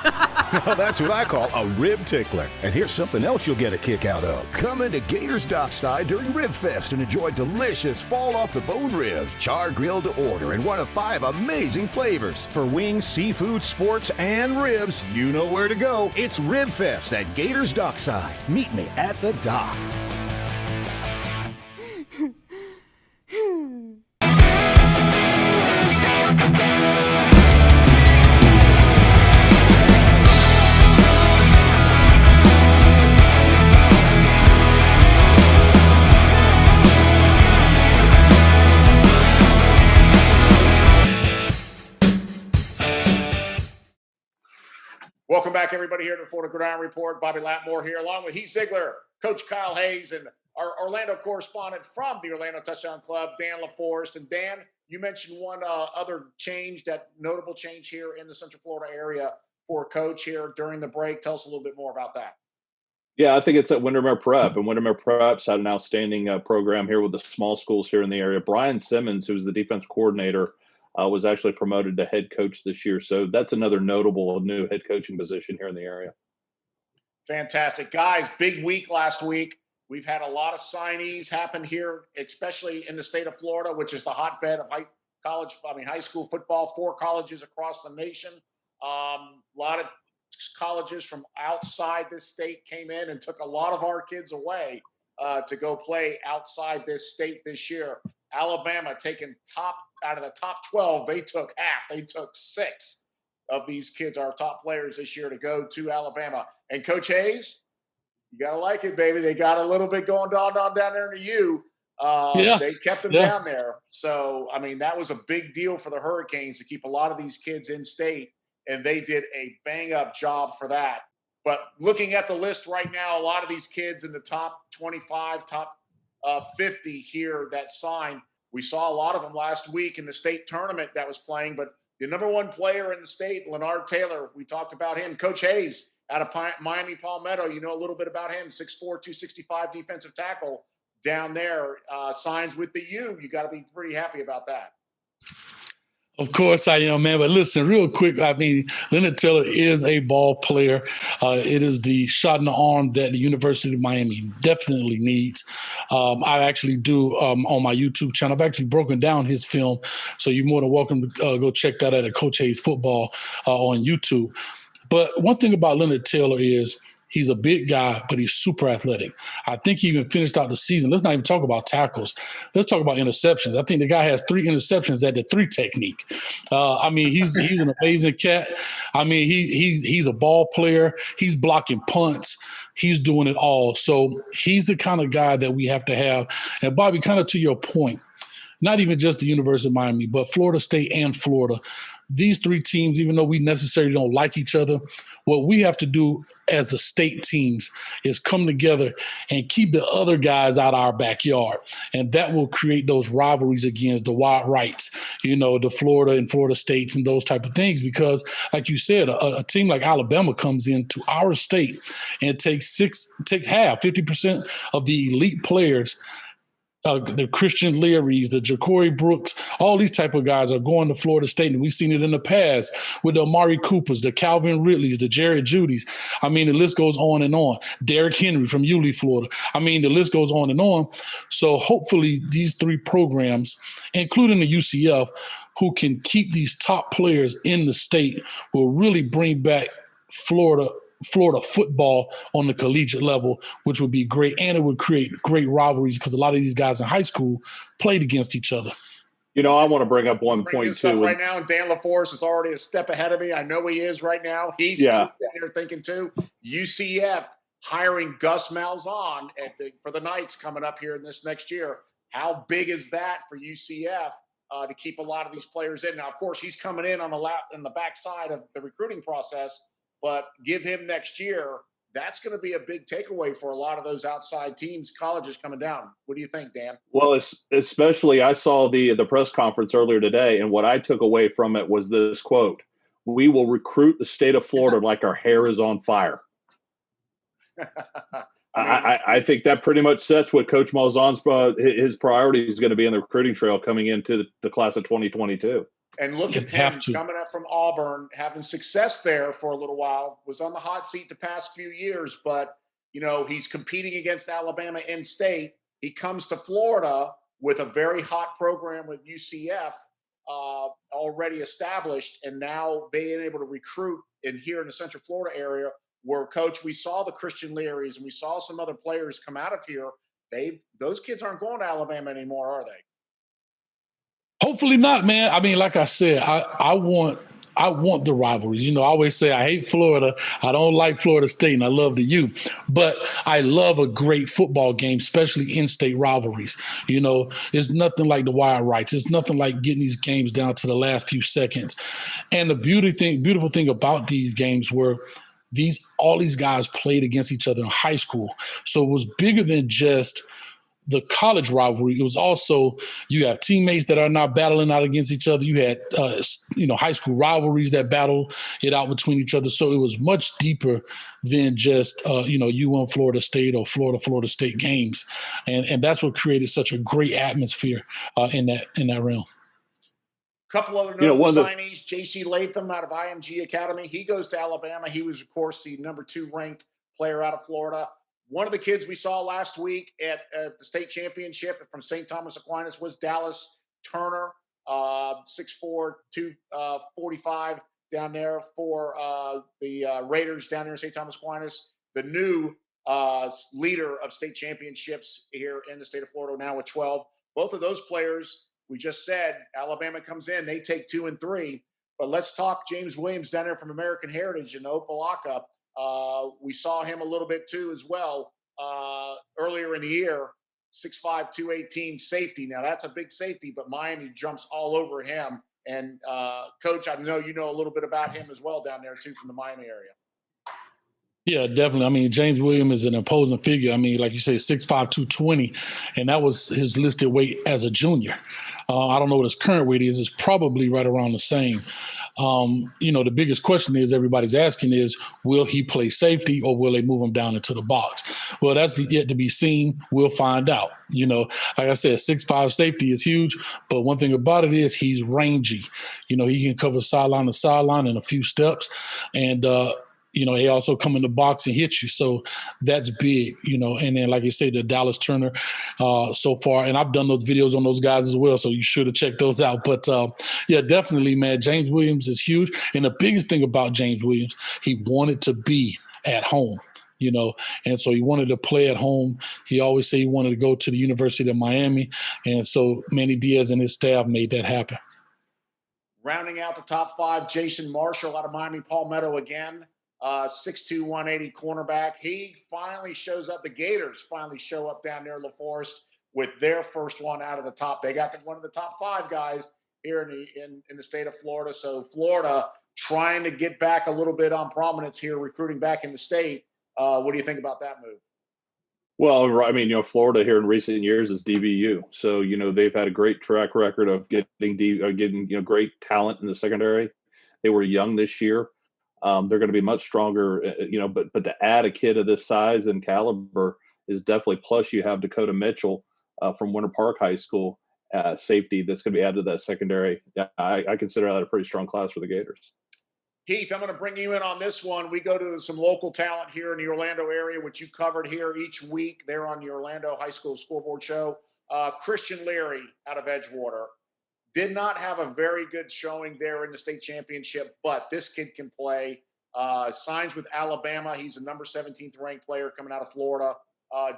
Now that's what I call a rib tickler. And here's something else you'll get a kick out of. Come into Gators Dockside during Rib Fest and enjoy delicious fall-off-the-bone ribs, char-grilled to order in one of 5 amazing flavors. For wings, seafood, sports, and ribs, you know where to go. It's Rib Fest at Gators Dockside. Meet me at the dock. Welcome back, everybody, here to the Florida Gridiron Report. Bobby Latmore here, along with Heath Ziegler, Coach Kyle Hayes, and our Orlando correspondent from the Orlando Touchdown Club, Dan LaForest. And Dan, you mentioned one other change, that notable change here in the Central Florida area for Coach here during the break. Tell us a little bit more about that. Yeah, I think it's at Windermere Prep, and Windermere Prep's had an outstanding program here with the small schools here in the area. Brian Simmons, who's the defense coordinator, was actually promoted to head coach this year. So that's another notable new head coaching position here in the area. Fantastic. Guys, big week last week. We've had a lot of signees happen here, especially in the state of Florida, which is the hotbed of high school football, 4 colleges across the nation. A lot of colleges from outside this state came in and took a lot of our kids away to go play outside this state this year. Alabama taking out of the top 12, they took half. They took 6 of these kids, our top players this year, to go to Alabama. And Coach Hayes, you got to like it, baby. They got a little bit going on down there to you. They kept them down there. So, I mean, that was a big deal for the Hurricanes to keep a lot of these kids in state, and they did a bang-up job for that. But looking at the list right now, a lot of these kids in the top 25, top 50 here that signed, we saw a lot of them last week in the state tournament that was playing, but the number 1 player in the state, Leonard Taylor, we talked about him. Coach Hayes out of Miami Palmetto, you know a little bit about him, 6'4", 265 defensive tackle down there, signs with the U. You got to be pretty happy about that. Of course I am, man. But listen, real quick, I mean, Leonard Taylor is a ball player. It is the shot in the arm that the University of Miami definitely needs. I actually do, on my YouTube channel, I've actually broken down his film. So you're more than welcome to go check that out at Coach Hayes Football on YouTube. But one thing about Leonard Taylor is he's a big guy, but he's super athletic. I think he even finished out the season. Let's not even talk about tackles. Let's talk about interceptions. I think the guy has 3 interceptions at the 3 technique. I mean, he's an amazing cat. I mean, he's a ball player. He's blocking punts. He's doing it all. So he's the kind of guy that we have to have. And Bobby, kind of to your point, not even just the University of Miami, but Florida State and Florida. These 3 teams, even though we necessarily don't like each other, what we have to do as the state teams is come together and keep the other guys out of our backyard. And that will create those rivalries against the Wild Rights, you know, the Florida and Florida States and those type of things. Because like you said, a team like Alabama comes into our state and takes half, 50% of the elite players. The Christian Learys, the Ja'Cory Brooks, all these type of guys are going to Florida State, and we've seen it in the past with the Amari Coopers, the Calvin Ridleys, the Jared Judys. I mean, the list goes on and on. Derrick Henry from Yulee, Florida. I mean, the list goes on and on. So hopefully these 3 programs, including the UCF, who can keep these top players in the state, will really bring back Florida football on the collegiate level, which would be great. And it would create great rivalries because a lot of these guys in high school played against each other. You know, I want to bring up one point too. Right now, Dan LaForest is already a step ahead of me. I know he is right now. He's sitting here thinking too. UCF hiring Gus Malzahn for the Knights coming up here in this next year. How big is that for UCF to keep a lot of these players in? Now, of course, he's coming in on the backside of the recruiting process. But give him next year, that's going to be a big takeaway for a lot of those outside teams, colleges coming down. What do you think, Dan? Well, especially I saw the press conference earlier today, and what I took away from it was this quote: we will recruit the state of Florida like our hair is on fire. I think that pretty much sets what Coach Malzahn's his priority is going to be in the recruiting trail coming into the class of 2022. And look at him coming up from Auburn, having success there for a little while, was on the hot seat the past few years, but, you know, he's competing against Alabama in state. He comes to Florida with a very hot program with UCF already established, and now being able to recruit here in the Central Florida area where, Coach, we saw the Christian Learys and we saw some other players come out of here. Those kids aren't going to Alabama anymore, are they? Hopefully not, man. I mean, like I said, I want the rivalries. You know, I always say I hate Florida. I don't like Florida State, and I love the U. But I love a great football game, especially in-state rivalries. You know, it's nothing like the wire rights. It's nothing like getting these games down to the last few seconds. And the beautiful thing about these games were all these guys played against each other in high school. So it was bigger than just the college rivalry. It was also, you have teammates that are not battling out against each other. You had, high school rivalries that battle it out between each other. So it was much deeper than just, UM Florida State or Florida State games. And that's what created such a great atmosphere in that realm. Couple other notable signees, J.C. Latham out of IMG Academy. He goes to Alabama. He was, of course, the number 2 ranked player out of Florida. One of the kids we saw last week at the state championship from St. Thomas Aquinas was Dallas Turner, 6'4", 245 down there for the Raiders down there in St. Thomas Aquinas. The new leader of state championships here in the state of Florida now with 12. Both of those players, we just said, Alabama comes in, they take 2 and 3. But let's talk James Williams down there from American Heritage in Opelika. We saw him a little bit too as well earlier in the year, 6'5", 218 safety. Now that's a big safety, but Miami jumps all over him. And Coach, I know you know a little bit about him as well down there too from the Miami area. Yeah, definitely. I mean, James Williams is an imposing figure. I mean, like you say, 6'5", 220, and that was his listed weight as a junior. I don't know what his current weight is. It's probably right around the same. The biggest question is everybody's asking is, will he play safety or will they move him down into the box? Well, that's yet to be seen. We'll find out. You know, like I said, 6'5" safety is huge, but one thing about it is he's rangy. You know, he can cover sideline to sideline in a few steps, and they also come in the box and hit you. So that's big, And then, like you say, the Dallas Turner so far. And I've done those videos on those guys as well, so you should have checked those out. But, definitely, man, James Williams is huge. And the biggest thing about James Williams, he wanted to be at home. And so he wanted to play at home. He always said he wanted to go to the University of Miami. And so Manny Diaz and his staff made that happen. Rounding out the top 5, Jason Marshall out of Miami Palmetto again. 6'2", 180 cornerback. He finally shows up. The Gators finally show up down there in La Forest with their first one out of the top. They got one of the top 5 guys here in the state of Florida. So Florida trying to get back a little bit on prominence here, recruiting back in the state. What do you think about that move? Well, I mean, Florida here in recent years is DBU. So, they've had a great track record of getting great talent in the secondary. They were young this year. They're going to be much stronger, but to add a kid of this size and caliber is definitely, plus you have Dakota Mitchell from Winter Park High School, safety that's going to be added to that secondary. I consider that a pretty strong class for the Gators. Heath, I'm going to bring you in on this one. We go to some local talent here in the Orlando area, which you covered here each week. They're on the Orlando High School Scoreboard Show. Christian Leary out of Edgewater. Did not have a very good showing there in the state championship, but this kid can play. Signs with Alabama. He's a number 17th ranked player coming out of Florida.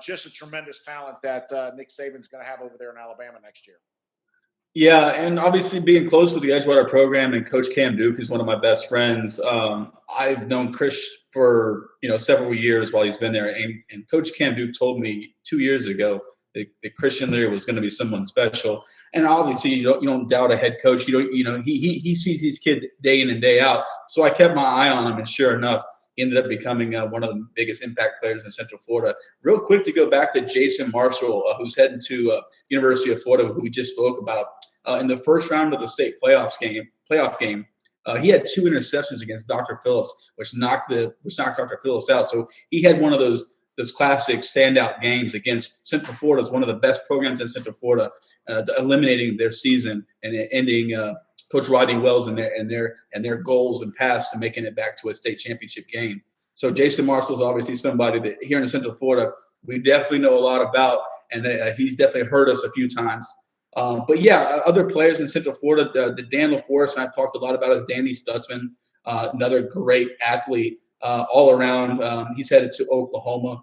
Just a tremendous talent that Nick Saban's going to have over there in Alabama next year. Yeah, and obviously being close with the Edgewater program and Coach Cam Duke is one of my best friends. I've known Chris for several years while he's been there, and Coach Cam Duke told me 2 years ago that Christian Leary was going to be someone special. And obviously, you don't doubt a head coach. He sees these kids day in and day out. So I kept my eye on him, and sure enough, he ended up becoming one of the biggest impact players in Central Florida. Real quick to go back to Jason Marshall, who's heading to University of Florida, who we just spoke about. In the first round of the state playoff game, He had 2 interceptions against Dr. Phillips, which knocked Dr. Phillips out. So he had one of those classic standout games against Central Florida. Is one of the best programs in Central Florida, eliminating their season and ending Coach Rodney Wells and their goals and paths to making it back to a state championship game. So Jason Marshall is obviously somebody that here in Central Florida we definitely know a lot about, and he's definitely hurt us a few times. But yeah, other players in Central Florida, the Dan LaForest, and I've talked a lot about, is Danny Stutzman, another great athlete all around. He's headed to Oklahoma.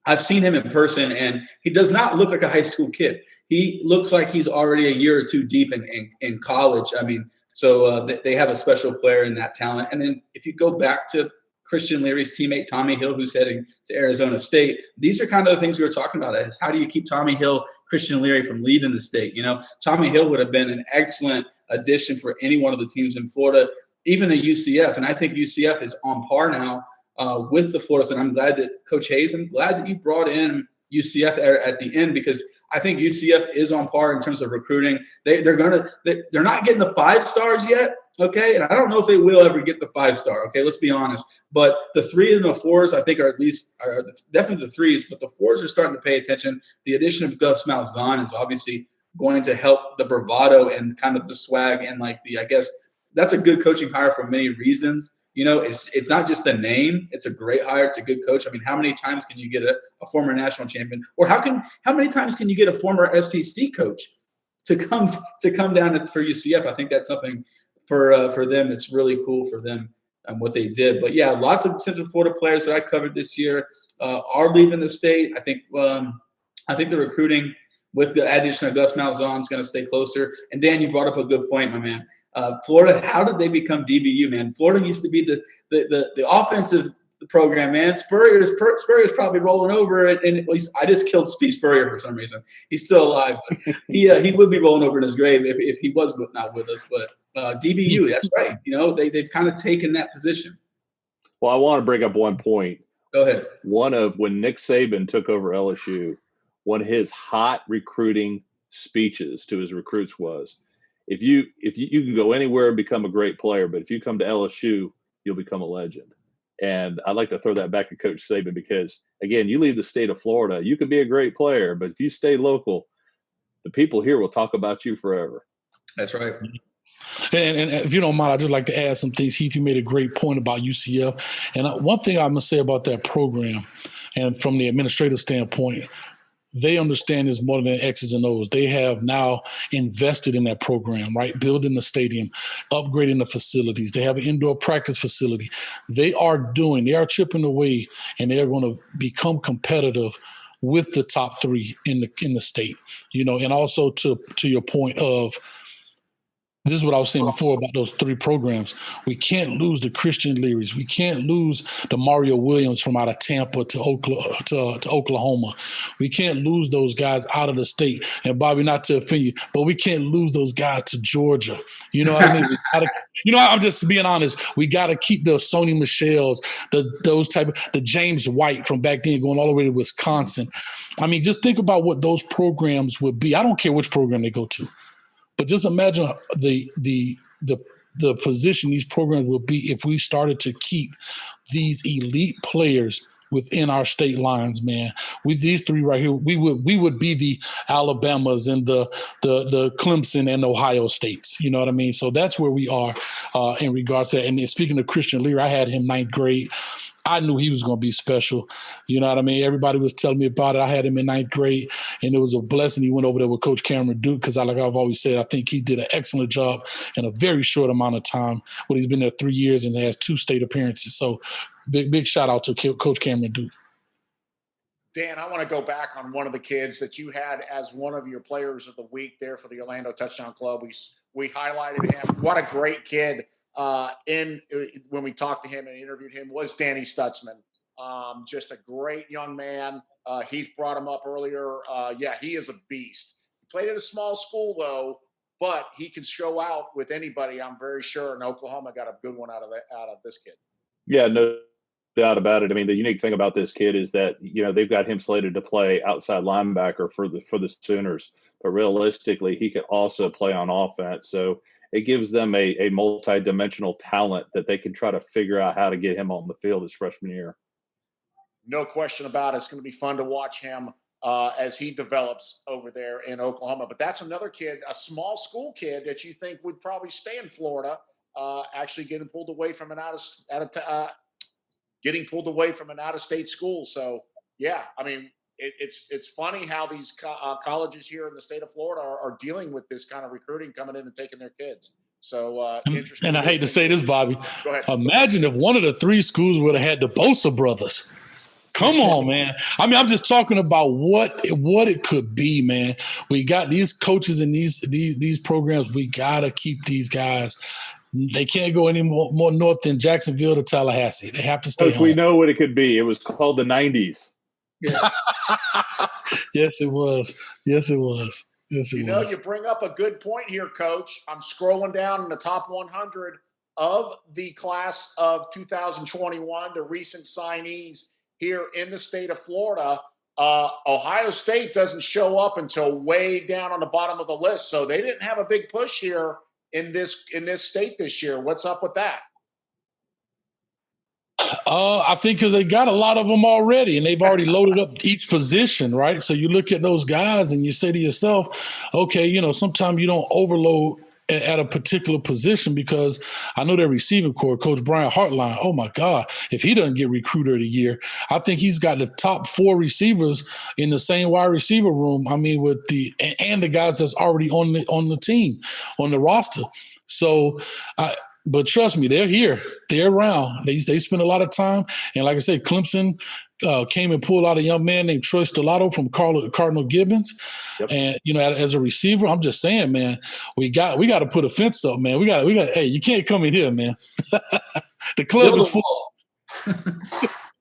I've seen him in person, and he does not look like a high school kid. He looks like he's already a year or two deep in college. I mean, so they have a special player in that talent. And then if you go back to Christian Leary's teammate, Tommy Hill, who's heading to Arizona State, these are kind of the things we were talking about, is how do you keep Tommy Hill, Christian Leary from leaving the state? You know, Tommy Hill would have been an excellent addition for any one of the teams in Florida, even a UCF. And I think UCF is on par now with the Florida. And I'm glad that Coach Hayes, I'm glad that you brought in UCF at the end, because I think UCF is on par in terms of recruiting. They're not getting the 5 stars yet, okay? And I don't know if they will ever get the 5-star, okay? Let's be honest. But the 3 and the 4s, I think, are definitely the 3s, but the 4s are starting to pay attention. The addition of Gus Malzahn is obviously going to help the bravado and kind of the swag, and I guess that's a good coaching hire for many reasons. You know, it's not just the name. It's a great hire. It's a good coach. I mean, how many times can you get a former national champion, or how many times can you get a former SEC coach to come down for UCF? I think that's something for them. It's really cool for them and what they did. But yeah, lots of Central Florida players that I covered this year are leaving the state. I think the recruiting with the addition of Gus Malzahn is going to stay closer. And Dan, you brought up a good point, my man. Florida, how did they become DBU, man? Florida used to be the offensive program, man. Spurrier's probably rolling over, and at least I just killed Steve Spurrier for some reason. He's still alive, but he would be rolling over in his grave if he was not with us. But DBU, that's right. You know, they've kind of taken that position. Well, I want to bring up one point. Go ahead. When Nick Saban took over LSU, one of his hot recruiting speeches to his recruits was, if you can go anywhere and become a great player, but if you come to LSU, you'll become a legend. And I'd like to throw that back at Coach Saban, because, again, you leave the state of Florida, you could be a great player, but if you stay local, the people here will talk about you forever. That's right. And if you don't mind, I'd just like to add some things. Heath, you made a great point about UCF. And one thing I'm going to say about that program, and from the administrative standpoint, they understand this more than X's and O's. They have now invested in that program, right? Building the stadium, upgrading the facilities. They have an indoor practice facility. They are chipping away, and they are going to become competitive with the top 3 in the state. You know, and also to your point of, this is what I was saying before about those 3 programs. We can't lose the Christian Learys. We can't lose the Mario Williams from out of Tampa to Oklahoma. We can't lose those guys out of the state. And Bobby, not to offend you, but we can't lose those guys to Georgia. You know what I mean? I'm just being honest. We got to keep the Sony Michelle's, the James White from back then going all the way to Wisconsin. I mean, just think about what those programs would be. I don't care which program they go to. But just imagine the position these programs will be if we started to keep these elite players within our state lines, man. With these 3 right here, we would be the Alabamas and the Clemson and Ohio States. You know what I mean? So that's where we are in regards to that. And speaking of Christian Leary, I had him 9th grade. I knew he was going to be special. You know what I mean? Everybody was telling me about it. I had him in 9th grade, and it was a blessing. He went over there with Coach Cameron Duke, because like I've always said, I think he did an excellent job in a very short amount of time. Well, he's been there 3 years and has 2 state appearances. So big shout out to Coach Cameron Duke. Dan, I want to go back on one of the kids that you had as one of your players of the week there for the Orlando Touchdown Club. We highlighted him. What a great kid. When we talked to him and interviewed him, was Danny Stutzman. Just a great young man. Heath brought him up earlier. He is a beast. He played at a small school though, but he can show out with anybody, I'm very sure. And Oklahoma got a good one out of this kid. Yeah, no doubt about it. I mean, the unique thing about this kid is that, you know, they've got him slated to play outside linebacker for the Sooners, but realistically, he can also play on offense. So it gives them a multi-dimensional talent that they can try to figure out how to get him on the field his freshman year. No question about it. It's going to be fun to watch him as he develops over there in Oklahoma. But that's another kid, a small school kid that you think would probably stay in Florida, actually getting pulled away from an out-of-state school. So yeah, I mean, it's funny how these colleges here in the state of Florida are dealing with this kind of recruiting coming in and taking their kids. So interesting. And I hate to say this, Bobby. Go ahead. Imagine if one of the 3 schools would have had the Bosa brothers. Come on, man. I mean, I'm just talking about what it could be, man. We got these coaches in these programs. We gotta keep these guys. They can't go any more north than Jacksonville to Tallahassee. They have to stay home. We know what it could be. It was called the 90s. Yeah. Yes, it was. Yes, it was. Yes, it was. You bring up a good point here, Coach. I'm scrolling down in the top 100 of the class of 2021, the recent signees here in the state of Florida. Ohio State doesn't show up until way down on the bottom of the list. So they didn't have a big push here in this state this year. What's up with that? I think because they got a lot of them already, and they've already loaded up each position, right? So you look at those guys and you say to yourself, okay, sometimes you don't overload at a particular position, because I know their receiving core, Coach Brian Hartline, oh my God, if he doesn't get recruiter of the year, I think he's got the top 4 receivers in the same wide receiver room. I mean, with the guys that's already on the team, on the roster. So but trust me, they're here. They're around. They spend a lot of time. And like I said, Clemson came and pulled out a young man named Troy Stellato from Cardinal Gibbons. Yep. And, as a receiver, I'm just saying, man, we got to put a fence up, man. We got, hey, you can't come in here, man. The club is full.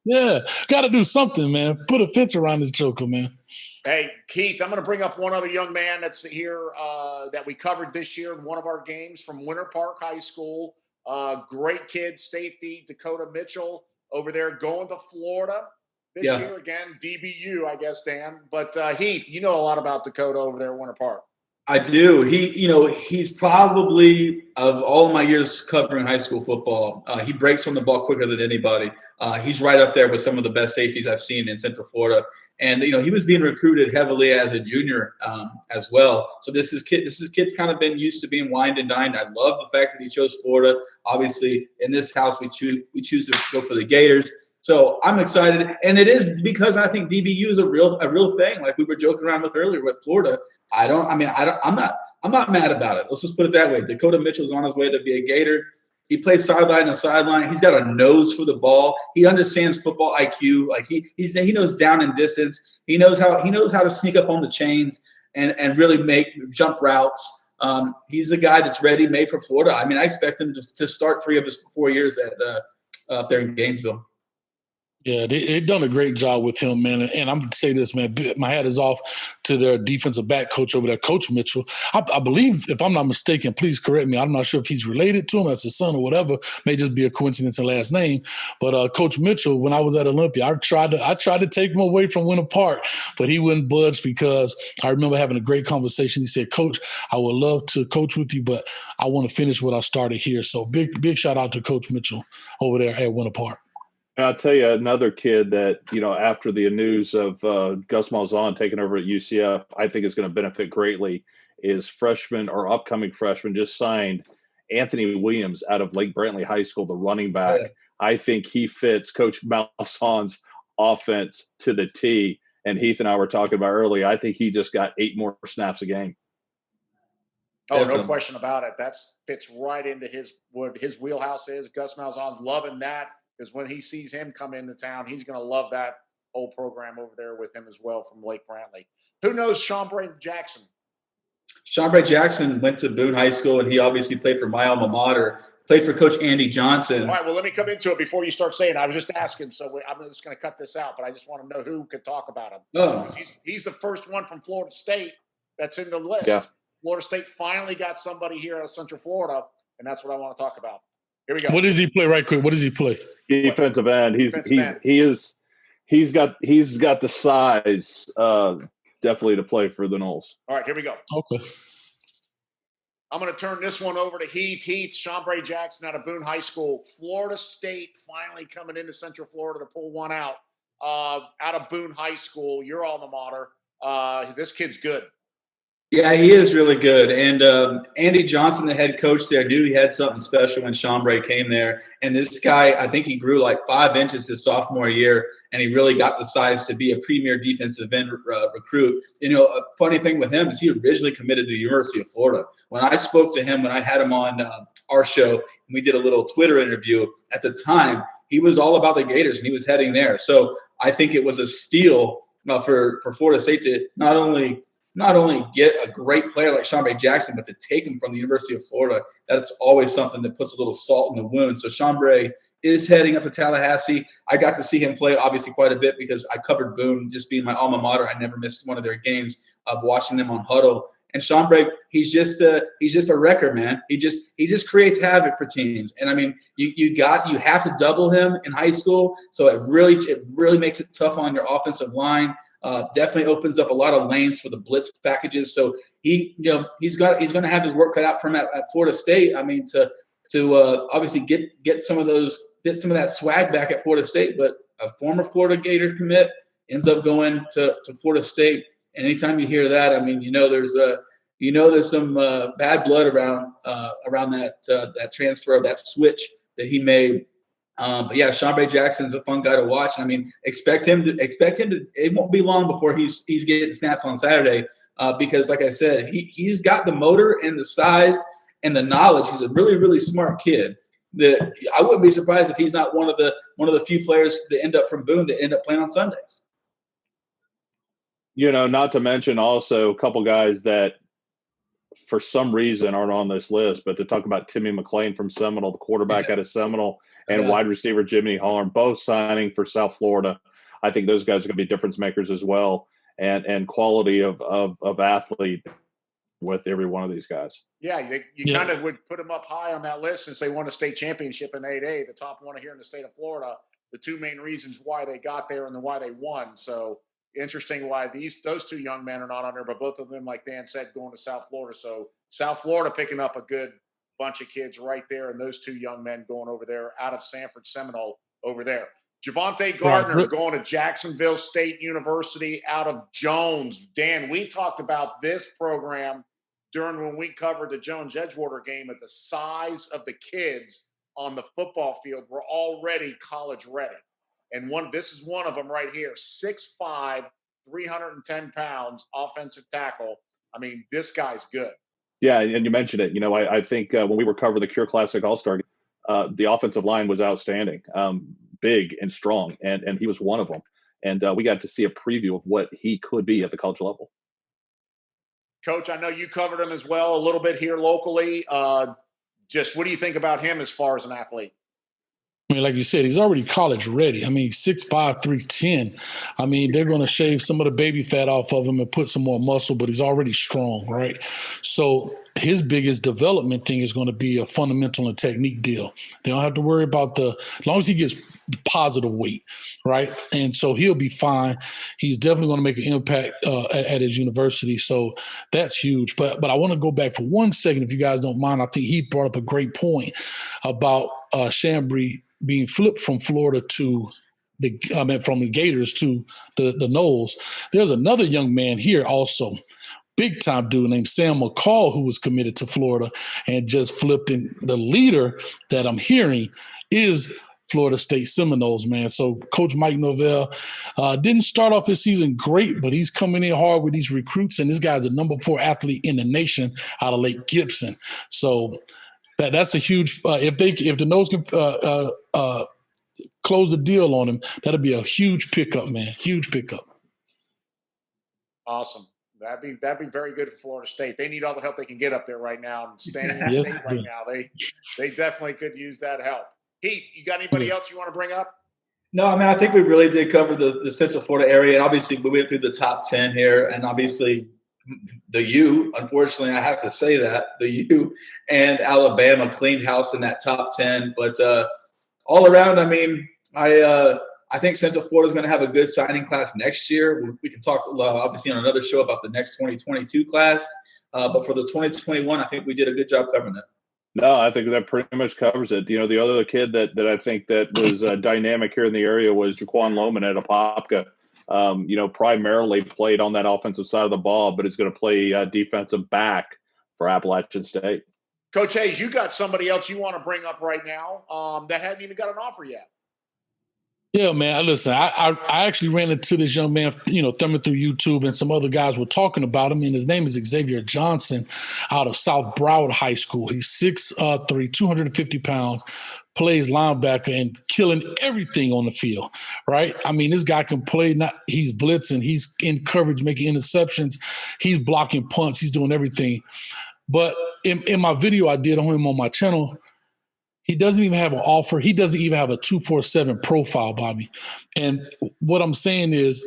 Yeah, got to do something, man. Put a fence around this joker, man. Hey, Keith, I'm going to bring up one other young man that's here that we covered this year in one of our games from Winter Park High School. Great kid, safety, Dakota Mitchell over there going to Florida this year again. DBU, I guess, Dan. But Heath, you know a lot about Dakota over there at Winter Park. I do. He's probably, of all of my years covering high school football, he breaks on the ball quicker than anybody. He's right up there with some of the best safeties I've seen in Central Florida. And, he was being recruited heavily as a junior as well. So this kid's kind of been used to being wined and dined. I love the fact that he chose Florida. Obviously, in this house, we choose to go for the Gators. So I'm excited. And it is because I think DBU is a real thing. Like we were joking around with earlier with Florida. I'm not mad about it. Let's just put it that way. Dakota Mitchell's on his way to be a Gator. He plays sideline to sideline. He's got a nose for the ball. He understands football IQ. Like he knows down and distance. He knows how to sneak up on the chains and really make jump routes. He's a guy that's ready, made for Florida. I mean, I expect him to start 3 of his 4 years up there in Gainesville. Yeah, they've done a great job with him, man. And I'm going to say this, man, my hat is off to their defensive back coach over there, Coach Mitchell. I believe, if I'm not mistaken, please correct me, I'm not sure if he's related to him as his son or whatever. May just be a coincidence in last name. But Coach Mitchell, when I was at Olympia, I tried to take him away from Winter Park, but he wouldn't budge because I remember having a great conversation. He said, Coach, I would love to coach with you, but I want to finish what I started here. So big shout out to Coach Mitchell over there at Winter Park. I'll tell you another kid that, after the news of Gus Malzahn taking over at UCF, I think is going to benefit greatly is freshman or upcoming freshman just signed Anthony Williams out of Lake Brantley High School, the running back. Yeah. I think he fits Coach Malzahn's offense to the T. And Heath and I were talking about earlier, I think he just got 8 more snaps a game. Oh, no question about it. That fits right into what his wheelhouse is. Gus Malzahn's loving that. Because when he sees him come into town, he's going to love that whole program over there with him as well from Lake Brantley. Who knows Sean Bray Jackson? Sean Bray Jackson went to Boone High School, and he obviously played for my alma mater, played for Coach Andy Johnson. All right, well, let me come into it before you start saying it. I was just asking, so I'm just going to cut this out, but I just want to know who could talk about him. Oh. He's the first one from Florida State that's in the list. Yeah. Florida State finally got somebody here out of Central Florida, and that's what I want to talk about. Here we go. What does he play right quick? What does he play? Defensive end. He's got the size definitely to play for the Noles. All right, here we go. Okay. I'm going to turn this one over to Heath. Heath, Chambray Jackson out of Boone High School. Florida State finally coming into Central Florida to pull one out of Boone High School, your alma mater. This kid's good. Yeah, he is really good. And Andy Johnson, the head coach there, knew he had something special when Chambray came there. And this guy, I think he grew like 5 inches his sophomore year, and he really got the size to be a premier defensive end recruit. You know, a funny thing with him is he originally committed to the University of Florida. When I spoke to him, when I had him on our show, and we did a little Twitter interview, at the time, he was all about the Gators, and he was heading there. So I think it was a steal for Florida State to not only get a great player like Chambray Jackson, but to take him from the University of Florida. That's always something that puts a little salt in the wound. So Chambray is heading up to Tallahassee. I got to see him play obviously quite a bit because I covered Boone, just being my alma mater. I never missed one of their games of watching them on Huddle. And Chambray, he's just a wrecker, man. He just creates havoc for teams. And I mean, you have to double him in high school, so it really makes it tough on your offensive line. Definitely opens up a lot of lanes for the blitz packages. So he's going to have his work cut out for him at Florida State. I mean, to obviously get some of that swag back at Florida State. But a former Florida Gator commit ends up going to Florida State. And anytime you hear that, I mean, there's some bad blood around that transfer, that switch that he made. But yeah, Chambray Jackson's a fun guy to watch. I mean, expect him to. It won't be long before he's getting snaps on Saturday, because, like I said, he's got the motor and the size and the knowledge. He's a really, really smart kid. That I wouldn't be surprised if he's not one of the few players that end up from Boone that end up playing on Sundays. You know, not to mention also a couple guys that for some reason aren't on this list, but to talk about Timmy McClain from Seminole, the quarterback out of Seminole, and wide receiver Jimmy Harm, both signing for South Florida. I think those guys are going to be difference makers as well, and quality of athlete with every one of these guys. Yeah, you kind of would put them up high on that list since they won a state championship in 8A, the top one here in the state of Florida. The two main reasons why they got there and then why they won. So interesting why those two young men are not on there, but both of them, like Dan said, going to South Florida. So South Florida picking up a good bunch of kids right there, and those two young men going over there out of Sanford Seminole over there. Javante Gardner going to Jacksonville State University out of Jones. Dan, we talked about this program during when we covered the Jones-Edgewater game. At the size of the kids on the football field were already college ready. And this is one of them right here, 6'5", 310 pounds, offensive tackle. I mean, this guy's good. Yeah, and you mentioned it. You know, I think when we were covering the Cure Classic All-Star, the offensive line was outstanding, big and strong, and he was one of them. And we got to see a preview of what he could be at the college level. Coach, I know you covered him as well a little bit here locally. Just what do you think about him as far as an athlete? I mean, like you said, he's already college ready. I mean, 6'5", 310. I mean, they're going to shave some of the baby fat off of him and put some more muscle, but he's already strong, right? So his biggest development thing is going to be a fundamental and technique deal. They don't have to worry about as long as he gets positive weight, right? And so he'll be fine. He's definitely going to make an impact at his university. So that's huge. But I want to go back for 1 second, if you guys don't mind. I think he brought up a great point about Chambray being flipped from Florida from the Gators to the Noles. There's another young man here also, big time dude named Sam McCall, who was committed to Florida and just flipped. And the leader that I'm hearing is Florida State Seminoles, man. So Coach Mike Norvell didn't start off his season great, but he's coming in hard with these recruits. And this guy's a number 4 athlete in the nation out of Lake Gibson. So that's a huge if the Noles can close the deal on him, that'll be a huge pickup, man. Huge pickup. Awesome. That'd be very good for Florida State. They need all the help they can get up there right now. And staying in the state right now, they definitely could use that help. Heath, you got anybody else you want to bring up? No, I mean, I think we really did cover the Central Florida area, and obviously we went through the top 10 here, and obviously the U, unfortunately, I have to say that, the U and Alabama cleaned house in that top 10. But all around, I mean, I think Central Florida is going to have a good signing class next year. We can talk, obviously, on another show about the next 2022 class. But for the 2021, I think we did a good job covering it. No, I think that pretty much covers it. The other kid that I think that was dynamic here in the area was Jaquan Lohman at Apopka. Primarily played on that offensive side of the ball, but is going to play defensive back for Appalachian State. Coach Hayes, you got somebody else you want to bring up right now that hadn't even got an offer yet. Yeah, man. Listen, I actually ran into this young man, thumbing through YouTube, and some other guys were talking about him, and his name is Xavier Johnson out of South Broward High School. He's 6'3", 250 pounds, plays linebacker and killing everything on the field, right? I mean, this guy can play. He's blitzing, he's in coverage, making interceptions, he's blocking punts, he's doing everything. But in my video I did on him on my channel, he doesn't even have an offer. He doesn't even have a 247 profile, Bobby. And what I'm saying is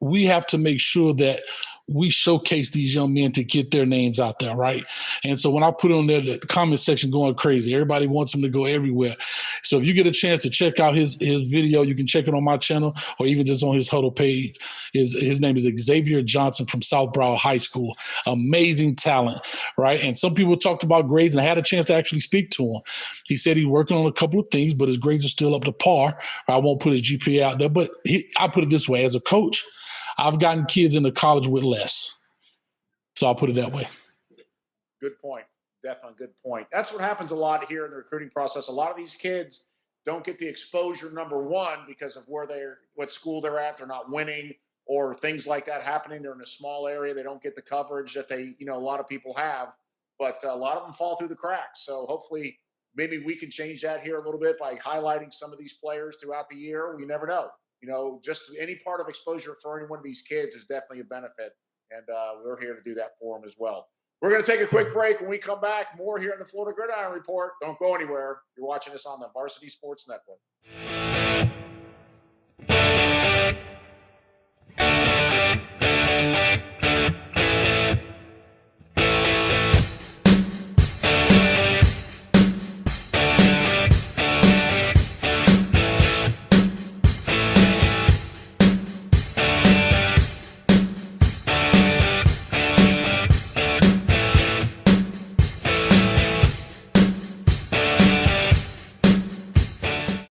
we have to make sure that we showcase these young men to get their names out there, right? And so when I put on there, the comment section going crazy. Everybody wants him to go everywhere. So if you get a chance to check out his video, you can check it on my channel or even just on his huddle page. His name is Xavier Johnson from South Broward High School. Amazing talent, right? And some people talked about grades, and I had a chance to actually speak to him. He said he's working on a couple of things, but his grades are still up to par. I won't put his GPA out there, but I put it this way. As a coach, I've gotten kids into college with less. So I'll put it that way. Good point. Definitely good point. That's what happens a lot here in the recruiting process. A lot of these kids don't get the exposure, number one, because of what school they're at. They're not winning or things like that happening. They're in a small area. They don't get the coverage that a lot of people have. But a lot of them fall through the cracks. So hopefully maybe we can change that here a little bit by highlighting some of these players throughout the year. We never know. Just any part of exposure for any one of these kids is definitely a benefit, and we're here to do that for them as well. We're going to take a quick break. When we come back, more here in the Florida Gridiron Report. Don't go anywhere. You're watching us on the Varsity Sports Network.